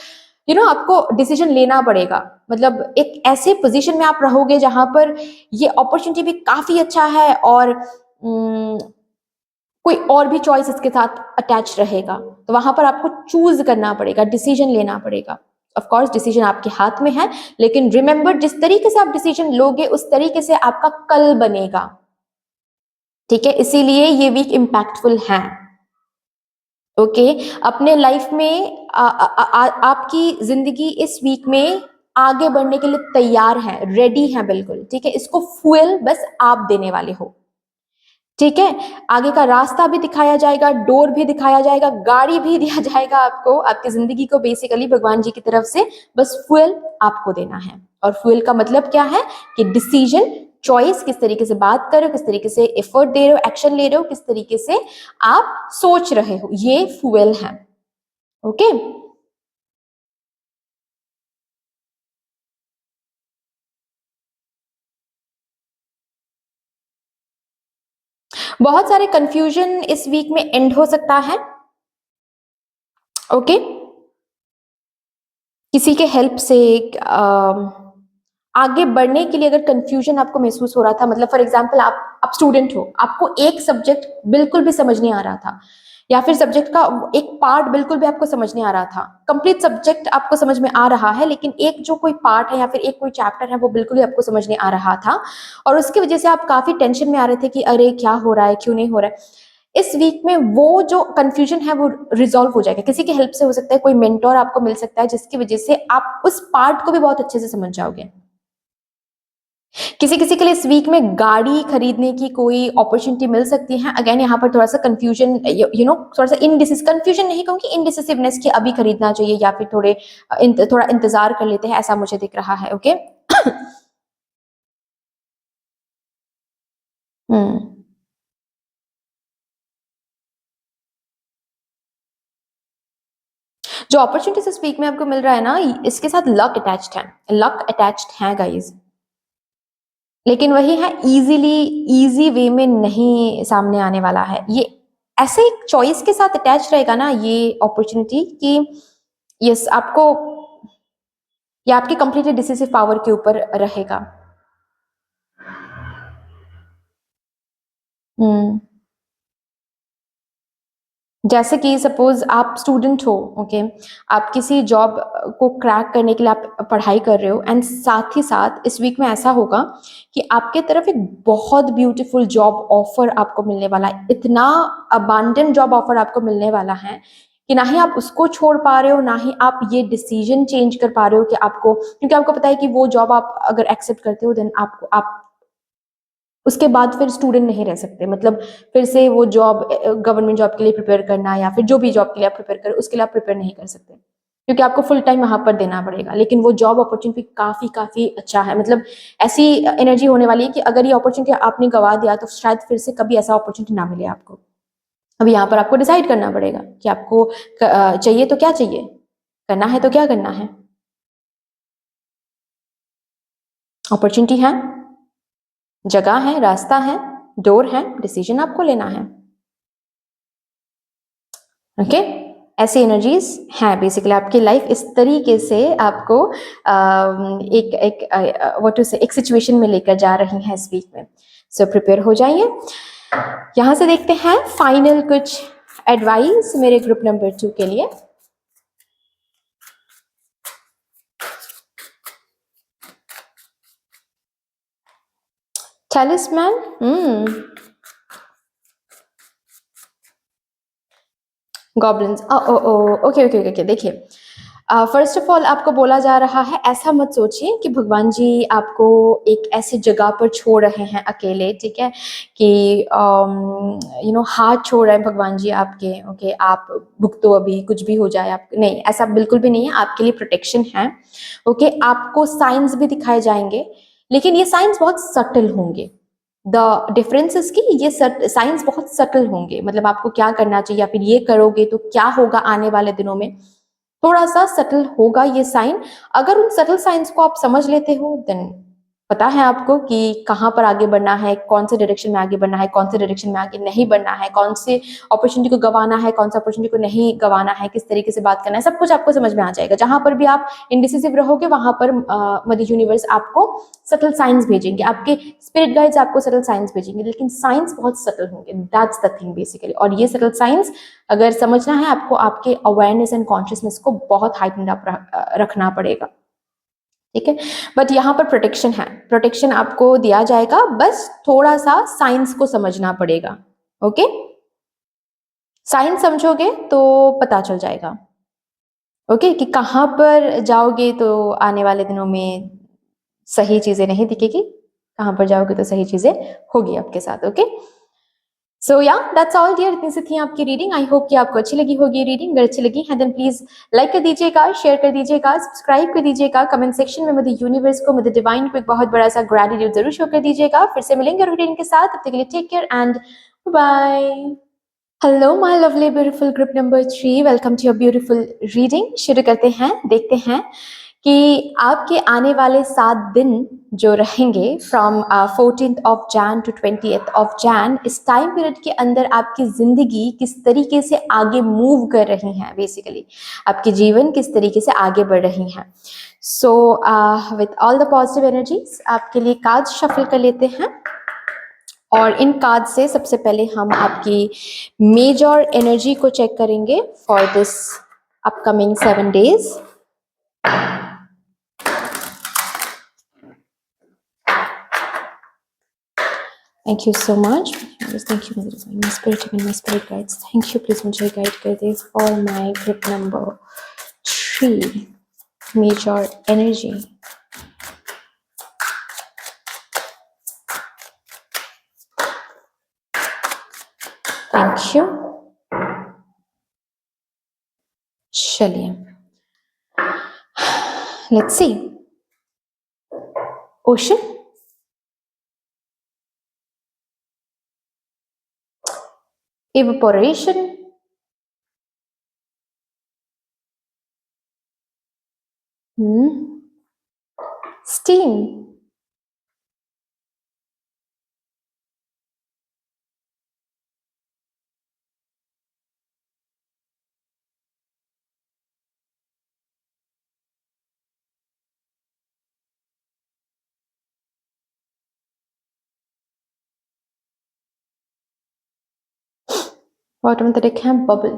आपको डिसीजन लेना पड़ेगा। मतलब एक ऐसे पोजीशन में आप रहोगे जहां पर ये अपॉर्चुनिटी भी काफी अच्छा है, और कोई और भी चॉइस इसके साथ अटैच रहेगा, तो वहां पर आपको चूज करना पड़ेगा, डिसीजन लेना पड़ेगा। ऑफ कोर्स डिसीजन आपके हाथ में है, लेकिन रिमेंबर, जिस तरीके से आप डिसीजन लोगे उस तरीके से आपका कल बनेगा, ठीक है। इसीलिए ये वीक इम्पैक्टफुल है। ओके, अपने लाइफ में आपकी जिंदगी इस वीक में आगे बढ़ने के लिए तैयार है, रेडी है बिल्कुल, ठीक है। इसको फ्यूल बस आप देने वाले हो, ठीक है। आगे का रास्ता भी दिखाया जाएगा, डोर भी दिखाया जाएगा, गाड़ी भी दिया जाएगा आपको, आपकी जिंदगी को बेसिकली भगवान जी की तरफ से बस फ्यूल आपको देना है। और फ्यूल का मतलब क्या है कि डिसीजन, चॉइस, किस तरीके से बात कर रहे हो, किस तरीके से एफर्ट दे रहे हो, एक्शन ले रहे हो, किस तरीके से आप सोच रहे हो, ये फ्यूल है। ओके, बहुत सारे कंफ्यूजन इस वीक में एंड हो सकता है। ओके, किसी के हेल्प से आगे बढ़ने के लिए अगर कंफ्यूजन आपको महसूस हो रहा था, मतलब फॉर एग्जांपल आप स्टूडेंट हो, आपको एक सब्जेक्ट बिल्कुल भी समझ नहीं आ रहा था, या फिर सब्जेक्ट का एक पार्ट बिल्कुल भी आपको समझ नहीं आ रहा था। कंप्लीट सब्जेक्ट आपको समझ में आ रहा है, लेकिन एक जो कोई पार्ट है या फिर एक कोई चैप्टर है वो बिल्कुल ही आपको समझ नहीं आ रहा था, और उसकी वजह से आप काफी टेंशन में आ रहे थे कि अरे क्या हो रहा है, क्यों नहीं हो रहा है। इस वीक में वो जो कंफ्यूजन है वो रिजॉल्व हो जाएगा। किसी की हेल्प से हो सकता है, कोई मेंटोर आपको मिल सकता है, जिसकी वजह से आप उस पार्ट को भी बहुत अच्छे से समझ जाओगे। किसी किसी के लिए इस वीक में गाड़ी खरीदने की कोई अपॉर्चुनिटी मिल सकती है। अगेन यहाँ पर थोड़ा सा कंफ्यूजन, थोड़ा सा कंफ्यूजन नहीं कहूंगी, इनडिसिसिवनेस की अभी खरीदना चाहिए, या फिर थोड़ा इंतजार कर लेते हैं, ऐसा मुझे दिख रहा है। ओके हम्म जो अपॉर्चुनिटीज इस वीक में आपको मिल रहा है ना, इसके साथ लक अटैच्ड है, लक अटैच्ड है गाइज। लेकिन वही है, इजी वे में नहीं सामने आने वाला है ये। ऐसे एक चॉइस के साथ अटैच रहेगा ना ये अपॉर्चुनिटी कि यस आपको, या आपकी कंप्लीटली डिसिसिव पावर के ऊपर रहेगा। हम्म जैसे कि सपोज आप स्टूडेंट हो, ओके, आप किसी जॉब को क्रैक करने के लिए आप पढ़ाई कर रहे हो, एंड साथ ही साथ इस वीक में ऐसा होगा कि आपके तरफ एक बहुत ब्यूटीफुल जॉब ऑफर आपको मिलने वाला है। इतना अबांडेंट जॉब ऑफर आपको मिलने वाला है कि ना ही आप उसको छोड़ पा रहे हो, ना ही आप ये डिसीजन चेंज कर पा रहे हो कि आपको, क्योंकि आपको पता है कि वो जॉब आप अगर एक्सेप्ट करते हो, देन आपको आप उसके बाद फिर स्टूडेंट नहीं रह सकते। मतलब फिर से वो जॉब, गवर्नमेंट जॉब के लिए प्रिपेयर करना, या फिर जो भी जॉब के लिए आप प्रिपेयर करें उसके लिए आप प्रिपेयर नहीं कर सकते। क्योंकि आपको फुल टाइम वहां पर देना पड़ेगा, लेकिन वो जॉब अपॉर्चुनिटी काफी काफी अच्छा है। मतलब ऐसी एनर्जी होने वाली है कि अगर ये अपॉर्चुनिटी आपने गवा दिया तो शायद फिर से कभी ऐसा अपॉर्चुनिटी ना मिले आपको। अब यहाँ पर आपको डिसाइड करना पड़ेगा कि आपको चाहिए तो क्या चाहिए, करना है तो क्या करना है। अपॉर्चुनिटी है, जगह है, रास्ता है, डोर है, डिसीजन आपको लेना है। ओके ऐसी एनर्जीज हैं बेसिकली आपकी लाइफ इस तरीके से आपको एक सिचुएशन में लेकर जा रही है इस वीक में। सो प्रिपेयर हो जाइए। यहां से देखते हैं फाइनल कुछ एडवाइस मेरे ग्रुप नंबर 2 के लिए। टैलिस्मैन, गॉब्लिन्स, ओके ओके ओके। देखिए फर्स्ट ऑफ ऑल आपको बोला जा रहा है ऐसा मत सोचिए कि भगवान जी आपको एक ऐसी जगह पर छोड़ रहे हैं अकेले, ठीक है, कि हाथ छोड़ रहे हैं भगवान जी आपके। ओके आप भुगतो अभी कुछ भी हो जाए आप, नहीं ऐसा बिल्कुल भी नहीं है। आपके लिए प्रोटेक्शन है। ओके आपको साइंस भी दिखाए जाएंगे, लेकिन ये साइंस बहुत सटल होंगे। द डिफरेंस इज कि ये साइंस बहुत सटल होंगे। मतलब आपको क्या करना चाहिए या फिर ये करोगे तो क्या होगा आने वाले दिनों में, थोड़ा सा सटल होगा ये साइन। अगर उन सटल साइंस को आप समझ लेते हो देन पता है आपको कि कहाँ पर आगे बढ़ना है, कौन से डायरेक्शन में आगे बढ़ना है, कौन से डायरेक्शन में आगे नहीं बढ़ना है, कौन से अपॉर्चुनिटी को गंवाना है, कौन सा अपॉर्चुनिटी को नहीं गंवाना है, किस तरीके से बात करना है, सब कुछ आपको समझ में आ जाएगा। जहां पर भी आप इनडिसिसिव रहोगे वहां पर मदर यूनिवर्स आपको सटल साइंस भेजेंगे, आपके स्पिरिट गाइड्स आपको सटल साइंस भेजेंगे, लेकिन साइंस बहुत सटल होंगे। That's the thing basically. और ये सटल साइंस अगर समझना है आपको, आपके अवेयरनेस एंड कॉन्शियसनेस को बहुत हाइटेंड अप रखना पड़ेगा, ठीक है। बट यहाँ पर प्रोटेक्शन है, प्रोटेक्शन आपको दिया जाएगा, बस थोड़ा सा साइंस को समझना पड़ेगा। ओके साइंस समझोगे तो पता चल जाएगा। ओके कि कहाँ पर जाओगे तो आने वाले दिनों में सही चीजें नहीं दिखेगी, कहाँ पर जाओगे तो सही चीजें होगी आपके साथ। ओके सो या दैट्स ऑल डियर। इतनी सी थी आपकी रीडिंग। आई होप कि आपको अच्छी लगी होगी रीडिंग। अगर अच्छी लगी है देन प्लीज लाइक कर दीजिएगा, शेयर कर दीजिएगा, सब्सक्राइब कर दीजिएगा, कमेंट सेक्शन में मदर यूनिवर्स को, मदर डिवाइन को एक बहुत बड़ा सा ग्रेटिट्यूड जरूर शो कर दीजिएगा। फिर से मिलेंगे रीडिंग के साथ, तब तक के लिए take care and bye. Hello my lovely beautiful group number 3, welcome to your beautiful reading. शुरू करते हैं, देखते हैं कि आपके आने वाले 7 दिन जो रहेंगे from 14th of Jan to 20th of Jan, इस टाइम पीरियड के अंदर आपकी जिंदगी किस तरीके से आगे मूव कर रही है, बेसिकली आपके जीवन किस तरीके से आगे बढ़ रही हैं। So with all the positive energies आपके लिए कार्ड शफल कर लेते हैं, और इन कार्ड से सबसे पहले हम आपकी मेजर एनर्जी को चेक करेंगे for this upcoming 7 days। Thank you so much. Thank you, Mother Divine, my spirit and my spirit guides. Thank you. Please मुझे guide कर दे for my group number 3 major energy. Thank you. चलिए, let's see. Ocean, evaporation, steam, bottom तक है bubble.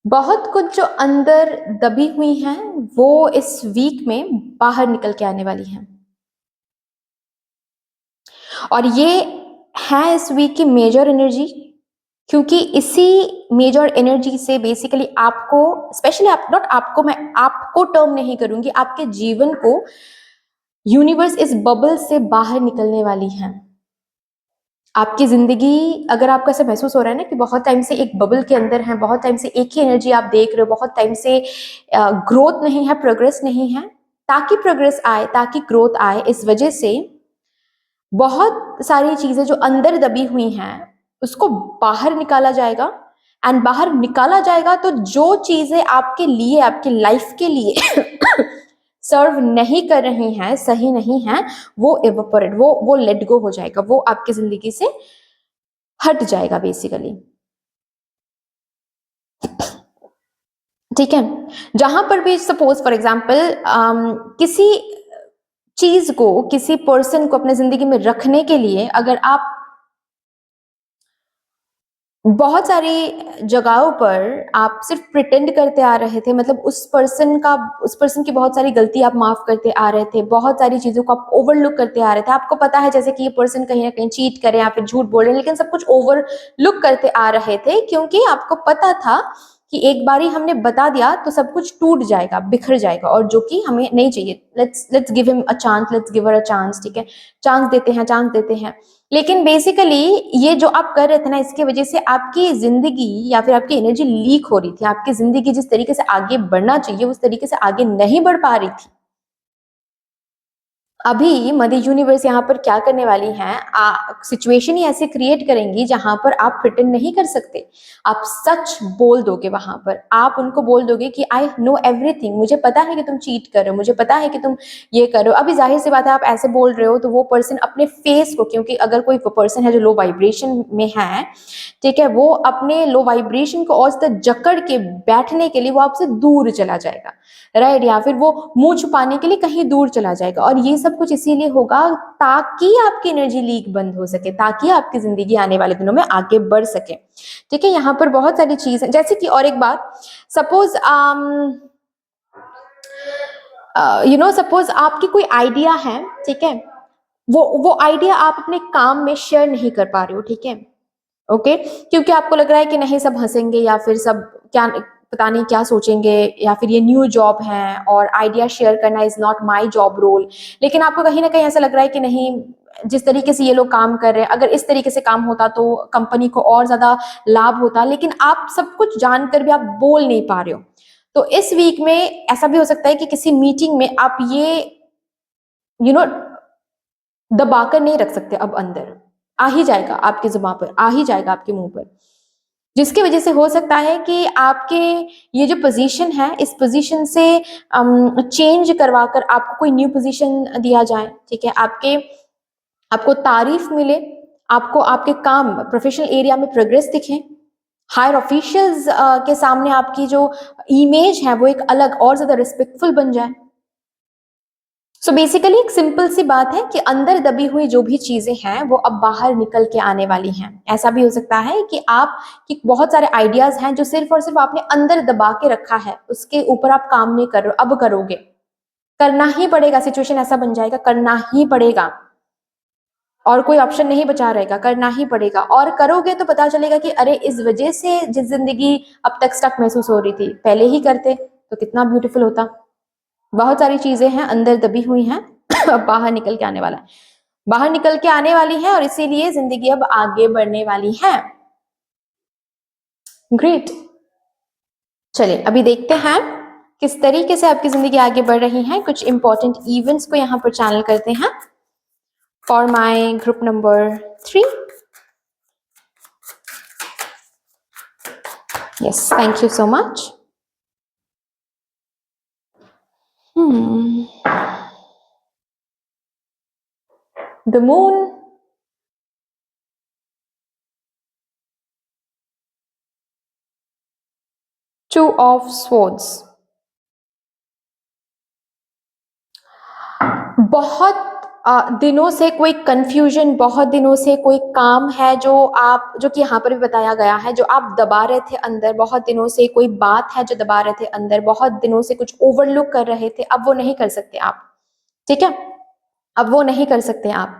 बहुत कुछ जो अंदर दबी हुई हैं वो इस वीक में बाहर निकल के आने वाली हैं, और ये है इस वीक की मेजर एनर्जी, क्योंकि इसी मेजर एनर्जी से बेसिकली आपको, स्पेशली आप, नॉट आपको, मैं आपको टर्म नहीं करूंगी, आपके जीवन को यूनिवर्स इस बबल से बाहर निकलने वाली है। आपकी जिंदगी, अगर आपको ऐसा महसूस हो रहा है ना कि बहुत टाइम से एक बबल के अंदर है, बहुत टाइम से एक ही एनर्जी आप देख रहे हो, बहुत टाइम से ग्रोथ नहीं है, प्रोग्रेस नहीं है, ताकि प्रोग्रेस आए, ताकि ग्रोथ आए, इस वजह से बहुत सारी चीजें जो अंदर दबी हुई हैं उसको बाहर निकाला जाएगा। एंड बाहर निकाला जाएगा तो जो चीजें आपके लिए, आपके लाइफ के लिए सर्व नहीं कर रही हैं, सही नहीं है, वो एवोपरेट, वो लेट गो हो जाएगा, वो आपकी जिंदगी से हट जाएगा बेसिकली। ठीक है, जहां पर भी सपोज फॉर एग्जाम्पल किसी चीज को, किसी पर्सन को अपने जिंदगी में रखने के लिए अगर आप बहुत सारी जगहों पर आप सिर्फ प्रिटेंड करते आ रहे थे, मतलब उस पर्सन की बहुत सारी गलती आप माफ करते आ रहे थे, बहुत सारी चीजों को आप ओवरलुक करते आ रहे थे, आपको पता है जैसे कि ये पर्सन कहीं ना कहीं चीट करे या फिर झूठ बोल रहे हैं, लेकिन सब कुछ ओवरलुक करते आ रहे थे क्योंकि आपको पता था कि एक बारी हमने बता दिया तो सब कुछ टूट जाएगा, बिखर जाएगा, और जो कि हमें नहीं चाहिए। Let's give him a chance, let's give her a chance. ठीक है, चांस देते हैं, चांस देते हैं। लेकिन बेसिकली ये जो आप कर रहे थे ना, इसकी वजह से आपकी जिंदगी या फिर आपकी एनर्जी लीक हो रही थी, आपकी जिंदगी जिस तरीके से आगे बढ़ना चाहिए उस तरीके से आगे नहीं बढ़ पा रही थी। अभी मदर यूनिवर्स यहाँ पर क्या करने वाली है, सिचुएशन ही ऐसे क्रिएट करेंगी जहां पर आप प्रिटेंड नहीं कर सकते, आप सच बोल दोगे। वहां पर आप उनको बोल दोगे कि आई नो एवरीथिंग, मुझे पता है कि तुम चीट कर रहे हो, मुझे पता है कि तुम ये कर रहे हो। अभी जाहिर सी बात है आप ऐसे बोल रहे हो तो वो पर्सन अपने फेस को, क्योंकि अगर कोई पर्सन है जो लो वाइब्रेशन में है, ठीक है, वो अपने लो वाइब्रेशन को और ज्यादा जकड़ के बैठने के लिए वो आपसे दूर चला जाएगा, राइट, या फिर वो मुंह छुपाने के लिए कहीं दूर चला जाएगा। और ये सब कुछ इसीलिए होगा ताकि आपकी एनर्जी लीक बंद हो सके, ताकि आपकी जिंदगी आने वाले दिनों में आगे बढ़ सके। ठीक है, यहाँ पर बहुत सारी चीज है, जैसे कि और एक बात, सपोज सपोज आपकी कोई आइडिया है, ठीक है, वो आइडिया आप अपने काम में शेयर नहीं कर पा रहे हो, ठीक है, ओके, क्योंकि आपको लग रहा है कि नहीं सब हंसेंगे या फिर सब क्या पता नहीं क्या सोचेंगे, या फिर ये न्यू जॉब है और आइडिया शेयर करना is not my job role. लेकिन आपको कहीं ना कहीं ऐसा लग रहा है कि नहीं, जिस तरीके से ये लोग काम कर रहे हैं, अगर इस तरीके से काम होता तो कंपनी को और ज्यादा लाभ होता, लेकिन आप सब कुछ जानकर भी आप बोल नहीं पा रहे हो। तो इस वीक में ऐसा भी हो सकता है कि किसी मीटिंग में आप ये दबा कर नहीं रख सकते, अब अंदर आ ही जाएगा, आपकी जुबान पर आ ही जाएगा, आपके मुंह पर, जिसकी वजह से हो सकता है कि आपके ये जो पोजीशन है, इस पोजीशन से चेंज करवा कर आपको कोई न्यू पोजीशन दिया जाए। ठीक है, आपको तारीफ मिले, आपको आपके काम प्रोफेशनल एरिया में प्रोग्रेस दिखे, हायर ऑफिशियल्स के सामने आपकी जो इमेज है वो एक अलग और ज्यादा रिस्पेक्टफुल बन जाए। सो बेसिकली एक सिंपल सी बात है कि अंदर दबी हुई जो भी चीजें हैं वो अब बाहर निकल के आने वाली हैं। ऐसा भी हो सकता है कि आप कि बहुत सारे आइडियाज हैं जो सिर्फ और सिर्फ आपने अंदर दबा के रखा है, उसके ऊपर आप काम नहीं कर रहे हो, अब करोगे, करना ही पड़ेगा, सिचुएशन ऐसा बन जाएगा, करना ही पड़ेगा और कोई ऑप्शन नहीं बचा रहेगा, करना ही पड़ेगा। और करोगे तो पता चलेगा कि अरे इस वजह से जिस जिंदगी अब तक स्टक महसूस हो रही थी, पहले ही करते तो कितना ब्यूटीफुल होता। बहुत सारी चीजें हैं अंदर दबी हुई हैं अब बाहर निकल के आने वाला है, बाहर निकल के आने वाली है, और इसीलिए जिंदगी अब आगे बढ़ने वाली है। ग्रेट, चलिए अभी देखते हैं किस तरीके से आपकी जिंदगी आगे बढ़ रही है। कुछ इंपॉर्टेंट इवेंट्स को यहाँ पर चैनल करते हैं for my group number 3। Yes, thank you so much. The moon, Two of Swords। बहुत दिनों से कोई कंफ्यूजन, बहुत दिनों से कोई काम है जो कि यहाँ पर भी बताया गया है, जो आप दबा रहे थे अंदर, बहुत दिनों से कोई बात है जो दबा रहे थे अंदर, बहुत दिनों से कुछ ओवरलुक कर रहे थे, अब वो नहीं कर सकते आप। ठीक है, अब वो नहीं कर सकते आप।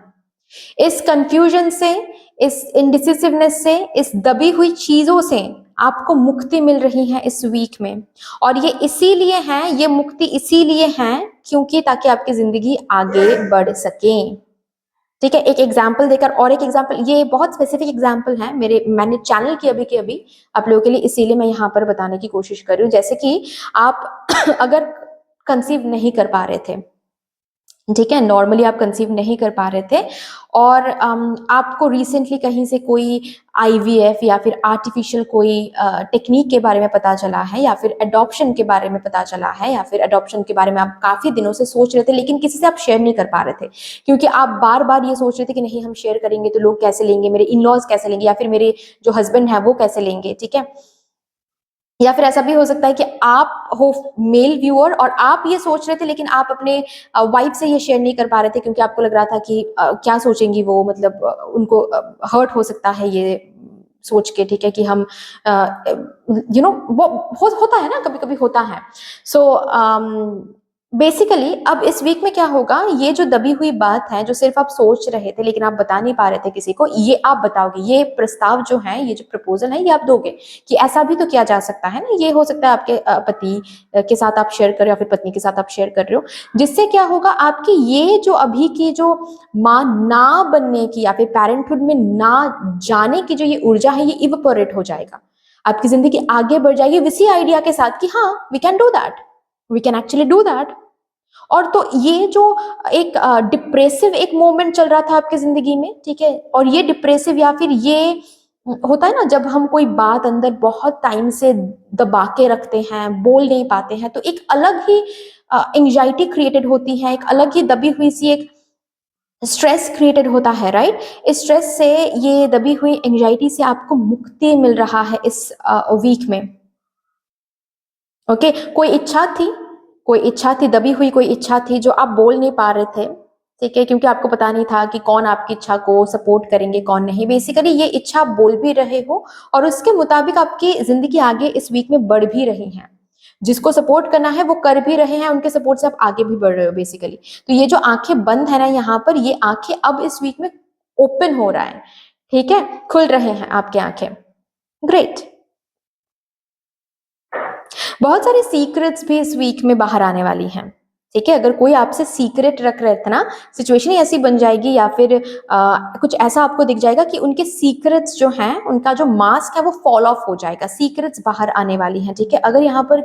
इस कंफ्यूजन से, इस इनडिसिसिवनेस से, इस दबी हुई चीजों से आपको मुक्ति मिल रही है इस वीक में। और ये इसीलिए है, ये मुक्ति इसीलिए है क्योंकि ताकि आपकी जिंदगी आगे बढ़ सके। ठीक है, एक एग्जाम्पल देकर और एक एग्जाम्पल, ये बहुत स्पेसिफिक एग्जाम्पल है मैंने चैनल की अभी के अभी आप लोगों के लिए, इसीलिए मैं यहाँ पर बताने की कोशिश कर रही हूँ। जैसे कि आप अगर कंसीव नहीं कर पा रहे थे, ठीक है, नॉर्मली आप कंसीव नहीं कर पा रहे थे, और आपको रिसेंटली कहीं से कोई आईवीएफ या फिर आर्टिफिशियल कोई टेक्निक के बारे में पता चला है, या फिर अडॉप्शन के बारे में पता चला है, या फिर अडॉप्शन के बारे में आप काफी दिनों से सोच रहे थे लेकिन किसी से आप शेयर नहीं कर पा रहे थे, क्योंकि आप बार बार ये सोच रहे थे कि नहीं हम शेयर करेंगे तो लोग कैसे लेंगे, मेरे इन लॉज कैसे लेंगे, या फिर मेरे जो हस्बैंड है वो कैसे लेंगे, ठीक है। या फिर ऐसा भी हो सकता है कि आप हो मेल व्यूअर और आप ये सोच रहे थे लेकिन आप अपने वाइफ से ये शेयर नहीं कर पा रहे थे, क्योंकि आपको लग रहा था कि क्या सोचेंगी वो, मतलब उनको हर्ट हो सकता है ये सोच के, ठीक है, कि हम वो होता है ना, कभी कभी होता है। सो बेसिकली अब इस वीक में क्या होगा, ये जो दबी हुई बात है जो सिर्फ आप सोच रहे थे लेकिन आप बता नहीं पा रहे थे किसी को, ये आप बताओगे, ये प्रस्ताव जो है, ये जो प्रपोजल है, ये आप दोगे कि ऐसा भी तो किया जा सकता है ना। ये हो सकता है आपके पति के साथ आप शेयर कर रहे हो या फिर पत्नी के साथ आप शेयर कर रहे हो, जिससे क्या होगा, आपकी ये जो अभी की जो माँ ना बनने की या फिर पेरेंटहुड में ना जाने की जो ये ऊर्जा है, ये इवेपोरेट हो जाएगा, आपकी जिंदगी आगे बढ़ जाएगी इसी आइडिया के साथ कि हाँ we can do that, we can actually do that. और तो ये जो एक डिप्रेसिव एक मोमेंट चल रहा था आपकी जिंदगी में, ठीक है, और ये डिप्रेसिव या फिर ये होता है ना, जब हम कोई बात अंदर बहुत टाइम से दबा के रखते हैं, बोल नहीं पाते हैं, तो एक अलग ही एंजाइटी क्रिएटेड होती है, एक अलग ही दबी हुई सी एक स्ट्रेस क्रिएटेड होता है, राइट। इस स्ट्रेस से, ये दबी हुई एंजाइटी से आपको मुक्ति मिल रहा है इस वीक में। ओके, कोई इच्छा थी, दबी हुई कोई इच्छा थी जो आप बोल नहीं पा रहे थे, ठीक है, क्योंकि आपको पता नहीं था कि कौन आपकी इच्छा को सपोर्ट करेंगे कौन नहीं। बेसिकली ये इच्छा आप बोल भी रहे हो और उसके मुताबिक आपकी जिंदगी आगे इस वीक में बढ़ भी रही है, जिसको सपोर्ट करना है वो कर भी रहे हैं, उनके सपोर्ट से आप आगे भी बढ़ रहे हो बेसिकली। तो ये जो आंखें बंद है ना यहाँ पर, ये आंखें अब इस वीक में ओपन हो रहा है, ठीक है, खुल रहे हैं आपके आंखें। ग्रेट। बहुत सारी सीक्रेट्स भी इस वीक में बाहर आने वाली हैं, ठीक है। अगर कोई आपसे सीक्रेट रख रहे थे ना, सिचुएशन ही ऐसी बन जाएगी या फिर कुछ ऐसा आपको दिख जाएगा कि उनके सीक्रेट्स जो हैं, उनका जो मास्क है वो फॉल ऑफ हो जाएगा, सीक्रेट्स बाहर आने वाली हैं, ठीक है। अगर यहाँ पर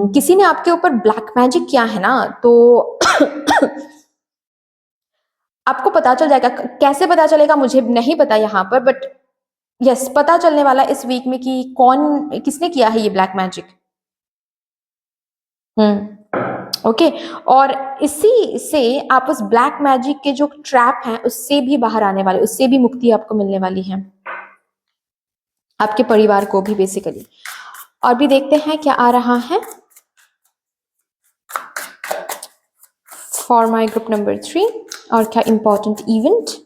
किसी ने आपके ऊपर ब्लैक मैजिक किया है ना, तो आपको पता चल जाएगा। कैसे पता चलेगा मुझे नहीं पता यहाँ पर, बट यस, पता चलने वाला इस वीक में कि किसने किया है ये ब्लैक मैजिक। ओके। और इसी से आप उस ब्लैक मैजिक के जो ट्रैप हैं उससे भी बाहर आने वाले, उससे भी मुक्ति आपको मिलने वाली है, आपके परिवार को भी बेसिकली। और भी देखते हैं क्या आ रहा है फॉर माई ग्रुप नंबर 3, और क्या important event.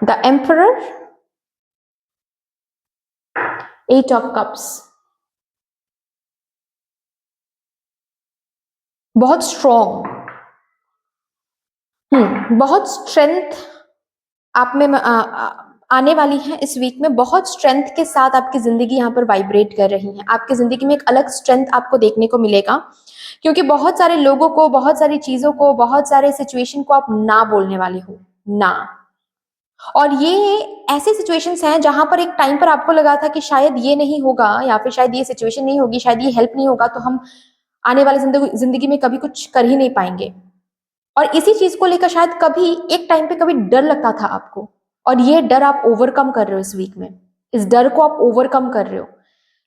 The emperor, 8 of cups, बहुत स्ट्रॉन्ग, बहुत स्ट्रेंथ आप में आने वाली है इस वीक में। बहुत स्ट्रेंथ के साथ आपकी जिंदगी यहाँ पर वाइब्रेट कर रही है, आपकी जिंदगी में एक अलग स्ट्रेंथ आपको देखने को मिलेगा, क्योंकि बहुत सारे लोगों को, बहुत सारी चीजों को, बहुत सारे सिचुएशन को आप ना बोलने वाले हो ना। और ये ऐसे सिचुएशंस हैं जहां पर एक टाइम पर आपको लगा था कि शायद ये नहीं होगा, या फिर शायद ये सिचुएशन नहीं होगी, शायद ये हेल्प नहीं होगा, तो हम आने वाले जिंदगी में कभी कुछ कर ही नहीं पाएंगे। और इसी चीज को लेकर शायद कभी एक टाइम पे कभी डर लगता था आपको, और ये डर आप ओवरकम कर रहे हो इस वीक में, इस डर को आप ओवरकम कर रहे हो।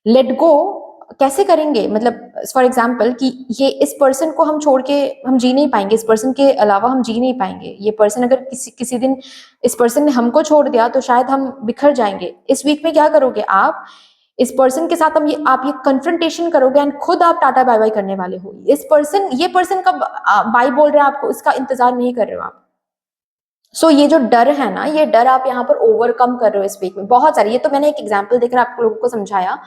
लेट गो कैसे करेंगे, मतलब फॉर एग्जाम्पल कि ये इस पर्सन को हम छोड़ के हम जी नहीं पाएंगे, इस पर्सन के अलावा हम जी नहीं पाएंगे। ये पर्सन अगर किसी दिन इस पर्सन ने हमको छोड़ दिया तो शायद हम बिखर जाएंगे। इस वीक में क्या करोगे आप, इस पर्सन के साथ आप ये कन्फ्रंटेशन करोगे एंड खुद आप टाटा बाय बाय करने वाले हो। ये पर्सन कब बाय बोल रहे हैं आपको, इसका इंतजार नहीं कर रहे हो आप। सो ये जो डर है ना, ये डर आप यहाँ पर ओवरकम कर रहे हो इस वीक में। बहुत सारे, ये तो मैंने एक एग्जांपल देकर आप लोगों को समझाया।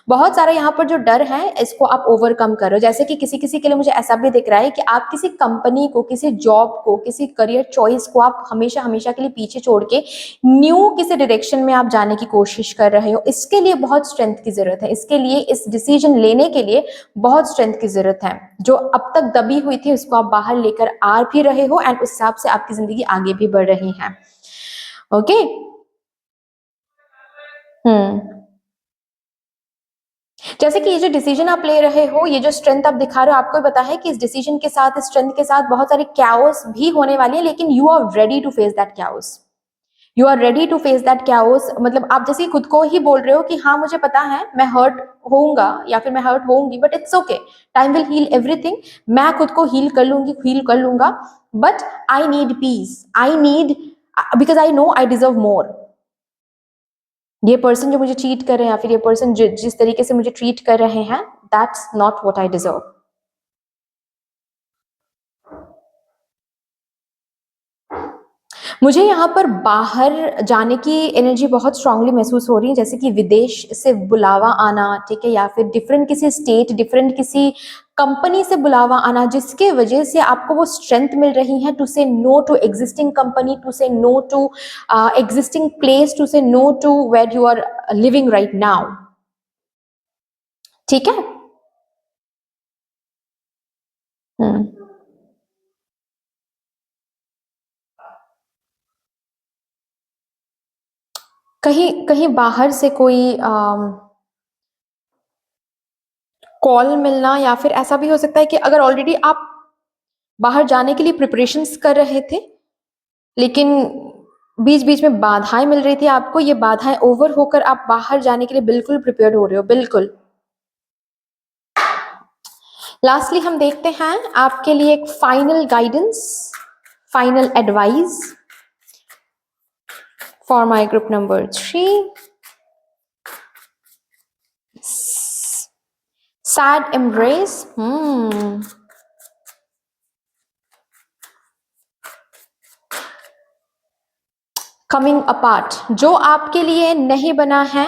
बहुत सारा यहाँ पर जो डर है इसको आप ओवरकम कर रहे हो। जैसे कि किसी किसी के लिए मुझे ऐसा भी दिख रहा है कि आप किसी कंपनी को, किसी जॉब को, किसी करियर चॉइस को आप हमेशा हमेशा के लिए पीछे छोड़ के न्यू किसी डायरेक्शन में आप जाने की कोशिश कर रहे हो। इसके लिए बहुत स्ट्रेंथ की जरूरत है, इसके लिए, इस डिसीजन लेने के लिए बहुत स्ट्रेंथ की जरूरत है। जो अब तक दबी हुई थी उसको आप बाहर लेकर आ भी रहे हो एंड उस हिसाब से आपकी जिंदगी आगे भी बढ़ रही है। ओके। जैसे कि ये जो डिसीजन आप ले रहे हो, ये जो स्ट्रेंथ आप दिखा रहे हो, आपको पता है कि इस डिसीजन के साथ, इस स्ट्रेंथ के साथ बहुत सारे कैओस भी होने वाली है, लेकिन you are ready to face that chaos. You are ready to face that chaos. मतलब आप जैसे खुद को ही बोल रहे हो कि हाँ मुझे पता है मैं हर्ट होऊंगा या फिर मैं हर्ट होऊंगी, but it's okay, time will heal everything. मैं खुद को हील कर लूंगी, हील कर लूंगा, but I need peace, I need, because I know I deserve more. ये पर्सन जो मुझे चीट कर रहे हैं या फिर ये पर्सन जिस तरीके से मुझे ट्रीट कर रहे हैं, that's not what I deserve. मुझे यहाँ पर बाहर जाने की एनर्जी बहुत स्ट्रांगली महसूस हो रही है, जैसे कि विदेश से बुलावा आना, ठीक है, या फिर डिफरेंट किसी स्टेट, डिफरेंट किसी कंपनी से बुलावा आना, जिसके वजह से आपको वो स्ट्रेंथ मिल रही है to say no to existing company, to say no to existing place, to say no to where you are living right now. ठीक है। हम्म। कहीं कहीं बाहर से कोई कॉल मिलना, या फिर ऐसा भी हो सकता है कि अगर ऑलरेडी आप बाहर जाने के लिए प्रिपरेशंस कर रहे थे, लेकिन बीच बीच में बाधाएं मिल रही थी आपको, ये बाधाएं ओवर होकर आप बाहर जाने के लिए बिल्कुल प्रिपेयर्ड हो रहे हो, बिल्कुल। लास्टली हम देखते हैं आपके लिए एक final guidance, final advice for my group number 3। Sad embrace. Coming apart. जो आपके लिए नहीं बना है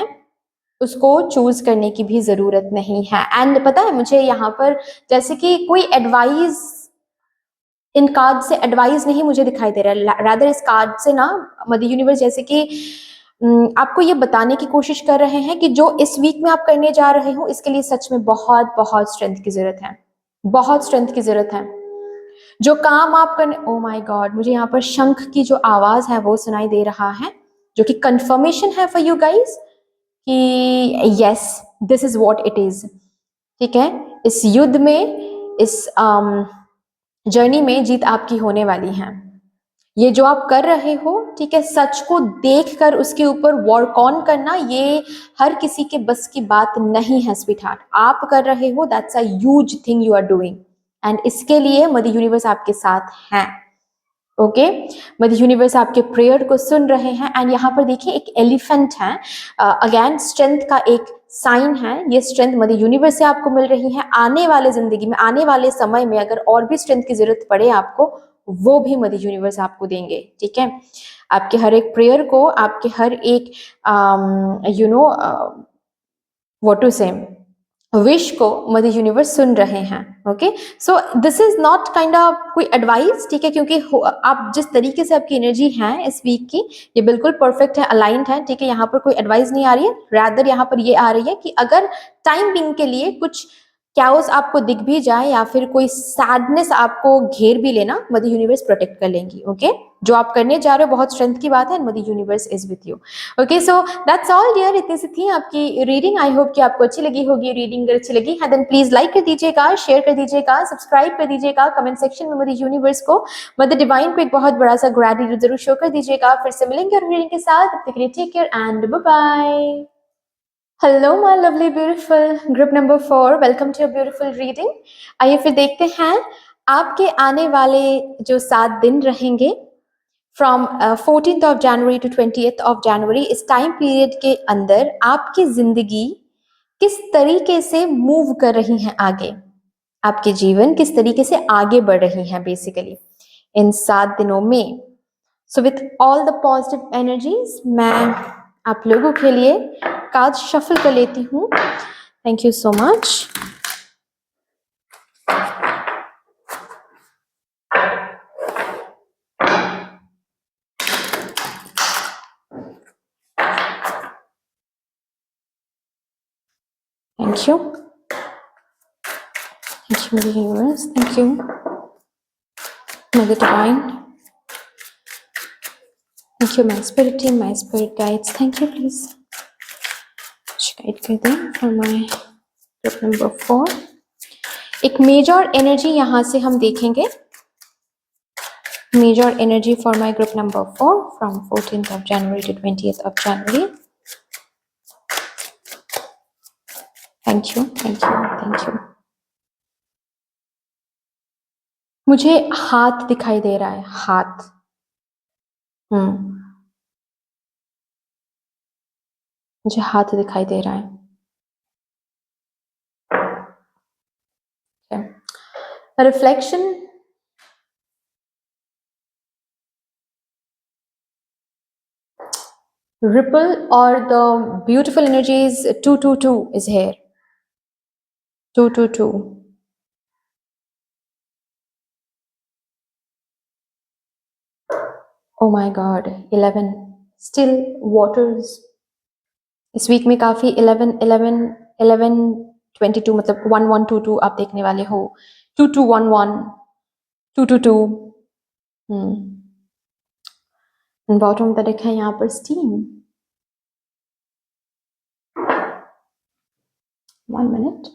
उसको चूज करने की भी जरूरत नहीं है। एंड पता है मुझे यहाँ पर, जैसे कि कोई एडवाइस, इन कार्ड से एडवाइस नहीं मुझे दिखाई दे रहा है, रादर इस कार्ड से ना मदर यूनिवर्स जैसे कि आपको ये बताने की कोशिश कर रहे हैं कि जो इस वीक में आप करने जा रहे हो, इसके लिए सच में बहुत बहुत स्ट्रेंथ की जरूरत है, बहुत स्ट्रेंथ की जरूरत है। जो काम आप करने, ओ माय गॉड, मुझे यहाँ पर शंख की जो आवाज है वो सुनाई दे रहा है, जो कि कंफर्मेशन है फॉर यू गाइस कि yes this is what it is. ठीक है, इस युद्ध में, इस जर्नी में जीत आपकी होने वाली है। ये जो आप कर रहे हो, ठीक है, सच को देखकर उसके ऊपर वर्क ऑन करना, ये हर किसी के बस की बात नहीं है स्वीटहार्ट। आप कर रहे हो, that's a huge thing you are doing, and इसके लिए मदर यूनिवर्स आपके साथ है। ओके, मदर यूनिवर्स आपके प्रेयर को सुन रहे हैं। एंड यहाँ पर देखिए एक एलिफेंट है, अगेन स्ट्रेंथ का एक साइन है। ये स्ट्रेंथ मदर यूनिवर्स से आपको मिल रही है। आने वाले जिंदगी में, आने वाले समय में अगर और भी स्ट्रेंथ की जरूरत पड़े आपको, वो भी मदर यूनिवर्स आपको देंगे। ठीक है, आपके हर एक प्रेयर को, आपके हर एक यू नो व्हाट टू से विश को मदर यूनिवर्स सुन रहे हैं। Okay, so this is not kind of कोई एडवाइस, ठीक है, क्योंकि आप जिस तरीके से आपकी एनर्जी है इस वीक की, ये बिल्कुल परफेक्ट है, अलाइंड है। ठीक है, यहाँ पर कोई एडवाइस नहीं आ रही है, रादर यहाँ पर ये आ रही है कि अगर टाइम बिंग के लिए कुछ कैओस आपको दिख भी जाए या फिर कोई सैडनेस आपको घेर भी लेना, मदर यूनिवर्स प्रोटेक्ट कर लेंगी। ओके, जो आप करने जा रहे हो बहुत स्ट्रेंथ की बात है, mother universe is with you. Okay, so that's all dear, इतनी सी थी आपकी रीडिंग। आई होप कि आपको अच्छी लगी होगी रीडिंग। अगर अच्छी लगी है देन प्लीज लाइक कर दीजिएगा, शेयर कर दीजिएगा, सब्सक्राइब कर दीजिएगा, कमेंट सेक्शन में मदर यूनिवर्स को, मदर डिवाइन को एक बहुत बड़ा सा ग्रेटिट्यूड जरूर शो कर दीजिएगा। फिर से मिलेंगे और रीडिंग के साथ, तब तक के लिए take care and bye bye. Hello my lovely beautiful group number 4, welcome to your beautiful reading. आइए फिर देखते हैं आपके आने वाले जो 7 दिन रहेंगे, from 14th of January to 20th of January, इस टाइम पीरियड के अंदर आपकी जिंदगी किस तरीके से मूव कर रही है आगे, आपके जीवन किस तरीके से आगे बढ़ रही है बेसिकली इन 7 दिनों में। So with all the positive energies मैं आप लोगों के लिए कार्ड शफल कर लेती हूँ। Thank you so much. Thank you. Thank you, Mother Universe. Thank you, Mother Divine. Thank you, my spirit team, my spirit guides. Thank you, please. Guide कर दें for my group number 4. एक major energy यहाँ से हम देखेंगे। Major energy for my group number 4 from 14th of January to 20th of January. Thank you, thank you, thank you. मुझे हाथ दिखाई दे रहा है, हाथ। मुझे हाथ दिखाई दे रहा है। Reflection, ripple or the beautiful energies 222 is here. 222. Oh my God, 11. Still waters. इस वीक में काफी 11, 11, 11, 22 मतलब 1122 आप देखने वाले हो। 2211, 222. बॉटम का देखा है यहाँ पर स्टीम। 1 minute.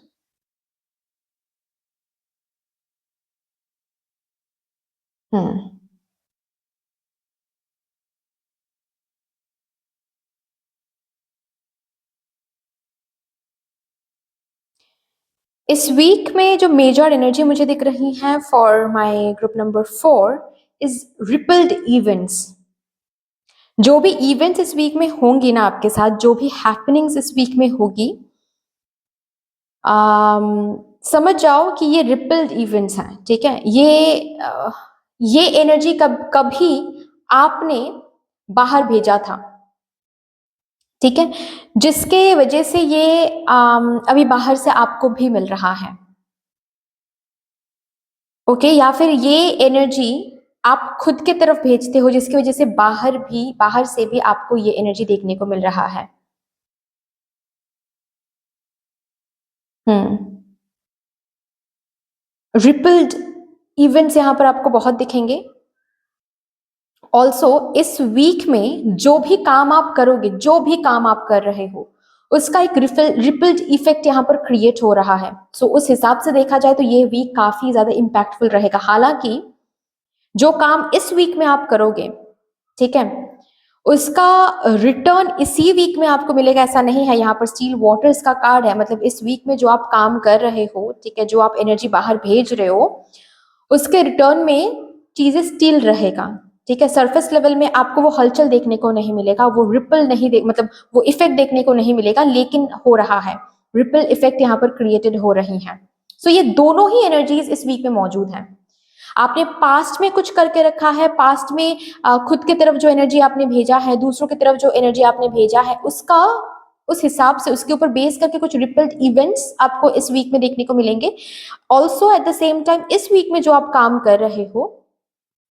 इस वीक में जो मेजर एनर्जी मुझे दिख रही है for my group number 4 is rippled events. जो भी इवेंट्स इस वीक में होंगी ना आपके साथ, जो भी हैपनिंग्स इस वीक में होगी, समझ जाओ कि ये रिपल्ड इवेंट्स हैं। ठीक है, ये एनर्जी कभी आपने बाहर भेजा था। ठीक है, जिसके वजह से ये अभी बाहर से आपको भी मिल रहा है। ओके, या फिर ये एनर्जी आप खुद के तरफ भेजते हो, जिसकी वजह से बाहर से भी आपको ये एनर्जी देखने को मिल रहा है। रिपल्ड इवेंट्स यहाँ पर आपको बहुत दिखेंगे। ऑल्सो इस वीक में जो भी काम आप करोगे, जो भी काम आप कर रहे हो, उसका एक रिपल्ड इफेक्ट यहाँ पर क्रिएट हो रहा है। सो उस हिसाब से देखा जाए तो ये वीक काफी ज्यादा इम्पैक्टफुल रहेगा। हालांकि जो काम इस वीक में आप करोगे, ठीक है, उसका रिटर्न इसी वीक में आपको मिलेगा ऐसा नहीं है। यहाँ पर स्टील वाटर्स का कार्ड है, मतलब इस वीक में जो आप काम कर रहे हो, ठीक है, जो आप एनर्जी बाहर भेज रहे हो, उसके रिटर्न में चीजें स्टील रहेगा। ठीक है, सरफेस लेवल में आपको वो हलचल देखने को नहीं मिलेगा, वो रिपल नहीं मतलब वो इफेक्ट देखने को नहीं मिलेगा, लेकिन हो रहा है, रिपल इफेक्ट यहाँ पर क्रिएटेड हो रही है। सो ये दोनों ही एनर्जीज इस वीक में मौजूद हैं। आपने पास्ट में कुछ करके रखा है, पास्ट में खुद की तरफ जो एनर्जी आपने भेजा है, दूसरों की तरफ जो एनर्जी आपने भेजा है, उसका उस हिसाब से उसके ऊपर बेस करके कुछ रिपल्ड इवेंट्स आपको इस वीक में देखने को मिलेंगे। Also at the same time इस वीक में जो आप काम कर रहे हो,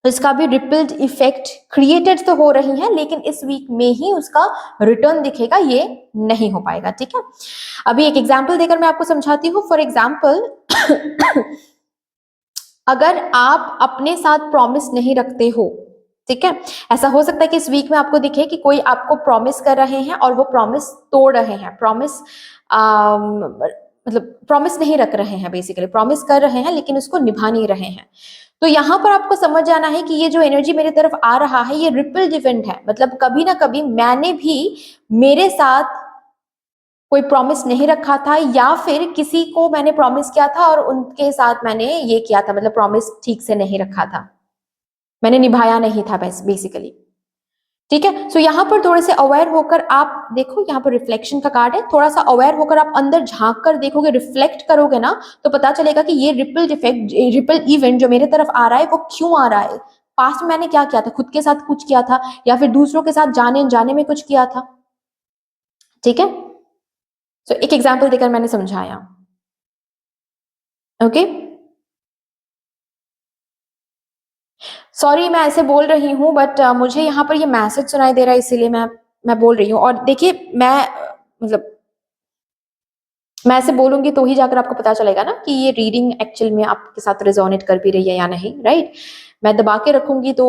इसका भी रिपल्ड इफेक्ट क्रिएटेड तो हो रही है, लेकिन इस वीक में ही उसका रिटर्न दिखेगा, ये नहीं हो पाएगा। ठीक है, अभी एक एग्जांपल देकर मैं आपको समझाती हूँ। फॉर एग्जांपल अगर आप अपने साथ प्रॉमिस नहीं रखते हो, ठीक है, ऐसा हो सकता है कि इस वीक में आपको दिखे कि कोई आपको प्रॉमिस कर रहे हैं और वो प्रॉमिस तोड़ रहे हैं, प्रॉमिस मतलब प्रॉमिस नहीं रख रहे हैं, बेसिकली प्रॉमिस कर रहे हैं लेकिन उसको निभा नहीं रहे हैं। तो यहाँ पर आपको समझ जाना है कि ये जो एनर्जी मेरे तरफ आ रहा है, ये रिपल्ड इवेंट है। मतलब कभी ना कभी मैंने भी मेरे साथ कोई प्रॉमिस नहीं रखा था, या फिर किसी को मैंने प्रॉमिस किया था और उनके साथ मैंने ये किया था, मतलब प्रॉमिस ठीक से नहीं रखा था, मैंने निभाया नहीं था बेसिकली। ठीक है, सो यहाँ पर थोड़े से अवेयर होकर आप देखो, यहाँ पर रिफ्लेक्शन का कार्ड है, थोड़ा सा अवेयर होकर आप अंदर झांक कर देखोगे, रिफ्लेक्ट करोगे ना, तो पता चलेगा कि ये रिपल इफेक्ट, रिपल इवेंट जो मेरे तरफ आ रहा है वो क्यों आ रहा है, पास्ट में मैंने क्या किया था, खुद के साथ कुछ किया था या फिर दूसरों के साथ जाने अनजाने में कुछ किया था। ठीक है, तो एक एग्जाम्पल देकर मैंने समझाया। ओके, सॉरी मैं ऐसे बोल रही हूँ, बट मुझे यहाँ पर ये मैसेज सुनाई दे रहा है, इसीलिए मैं बोल रही हूँ। और देखिए मैं मतलब मैं ऐसे बोलूंगी तो ही जाकर आपको पता चलेगा ना कि ये रीडिंग एक्चुअल में आपके साथ रेजोनेट कर भी रही है या नहीं, राइट। मैं दबा के रखूंगी तो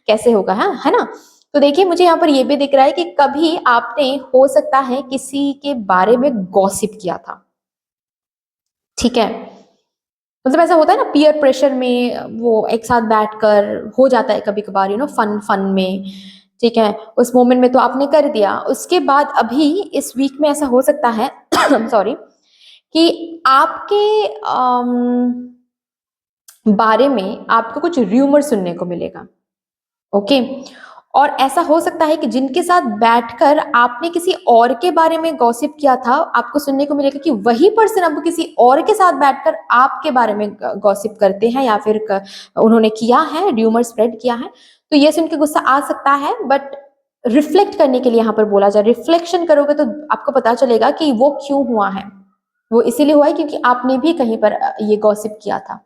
कैसे होगा, है ना। तो देखिए मुझे यहाँ पर ये भी दिख रहा है कि कभी आपने हो सकता है किसी के बारे में गॉसिप किया था। ठीक है, मतलब ऐसा होता है ना पीयर प्रेशर में वो एक साथ बैठकर हो जाता है कभी कभार, फन फन में। ठीक है, उस मोमेंट में तो आपने कर दिया, उसके बाद अभी इस वीक में ऐसा हो सकता है सॉरी, कि आपके बारे में आपको कुछ र्यूमर सुनने को मिलेगा। ओके, और ऐसा हो सकता है कि जिनके साथ बैठकर आपने किसी और के बारे में गॉसिप किया था, आपको सुनने को मिलेगा कि वही पर्सन अब किसी और के साथ बैठकर आपके बारे में गॉसिप करते हैं या फिर उन्होंने किया है, र्यूमर स्प्रेड किया है। तो ये सुन के गुस्सा आ सकता है, बट रिफ्लेक्ट करने के लिए यहाँ पर बोला जाए, रिफ्लेक्शन करोगे तो आपको पता चलेगा कि वो क्यों हुआ है। वो इसीलिए हुआ है क्योंकि आपने भी कहीं पर ये गॉसिप किया था।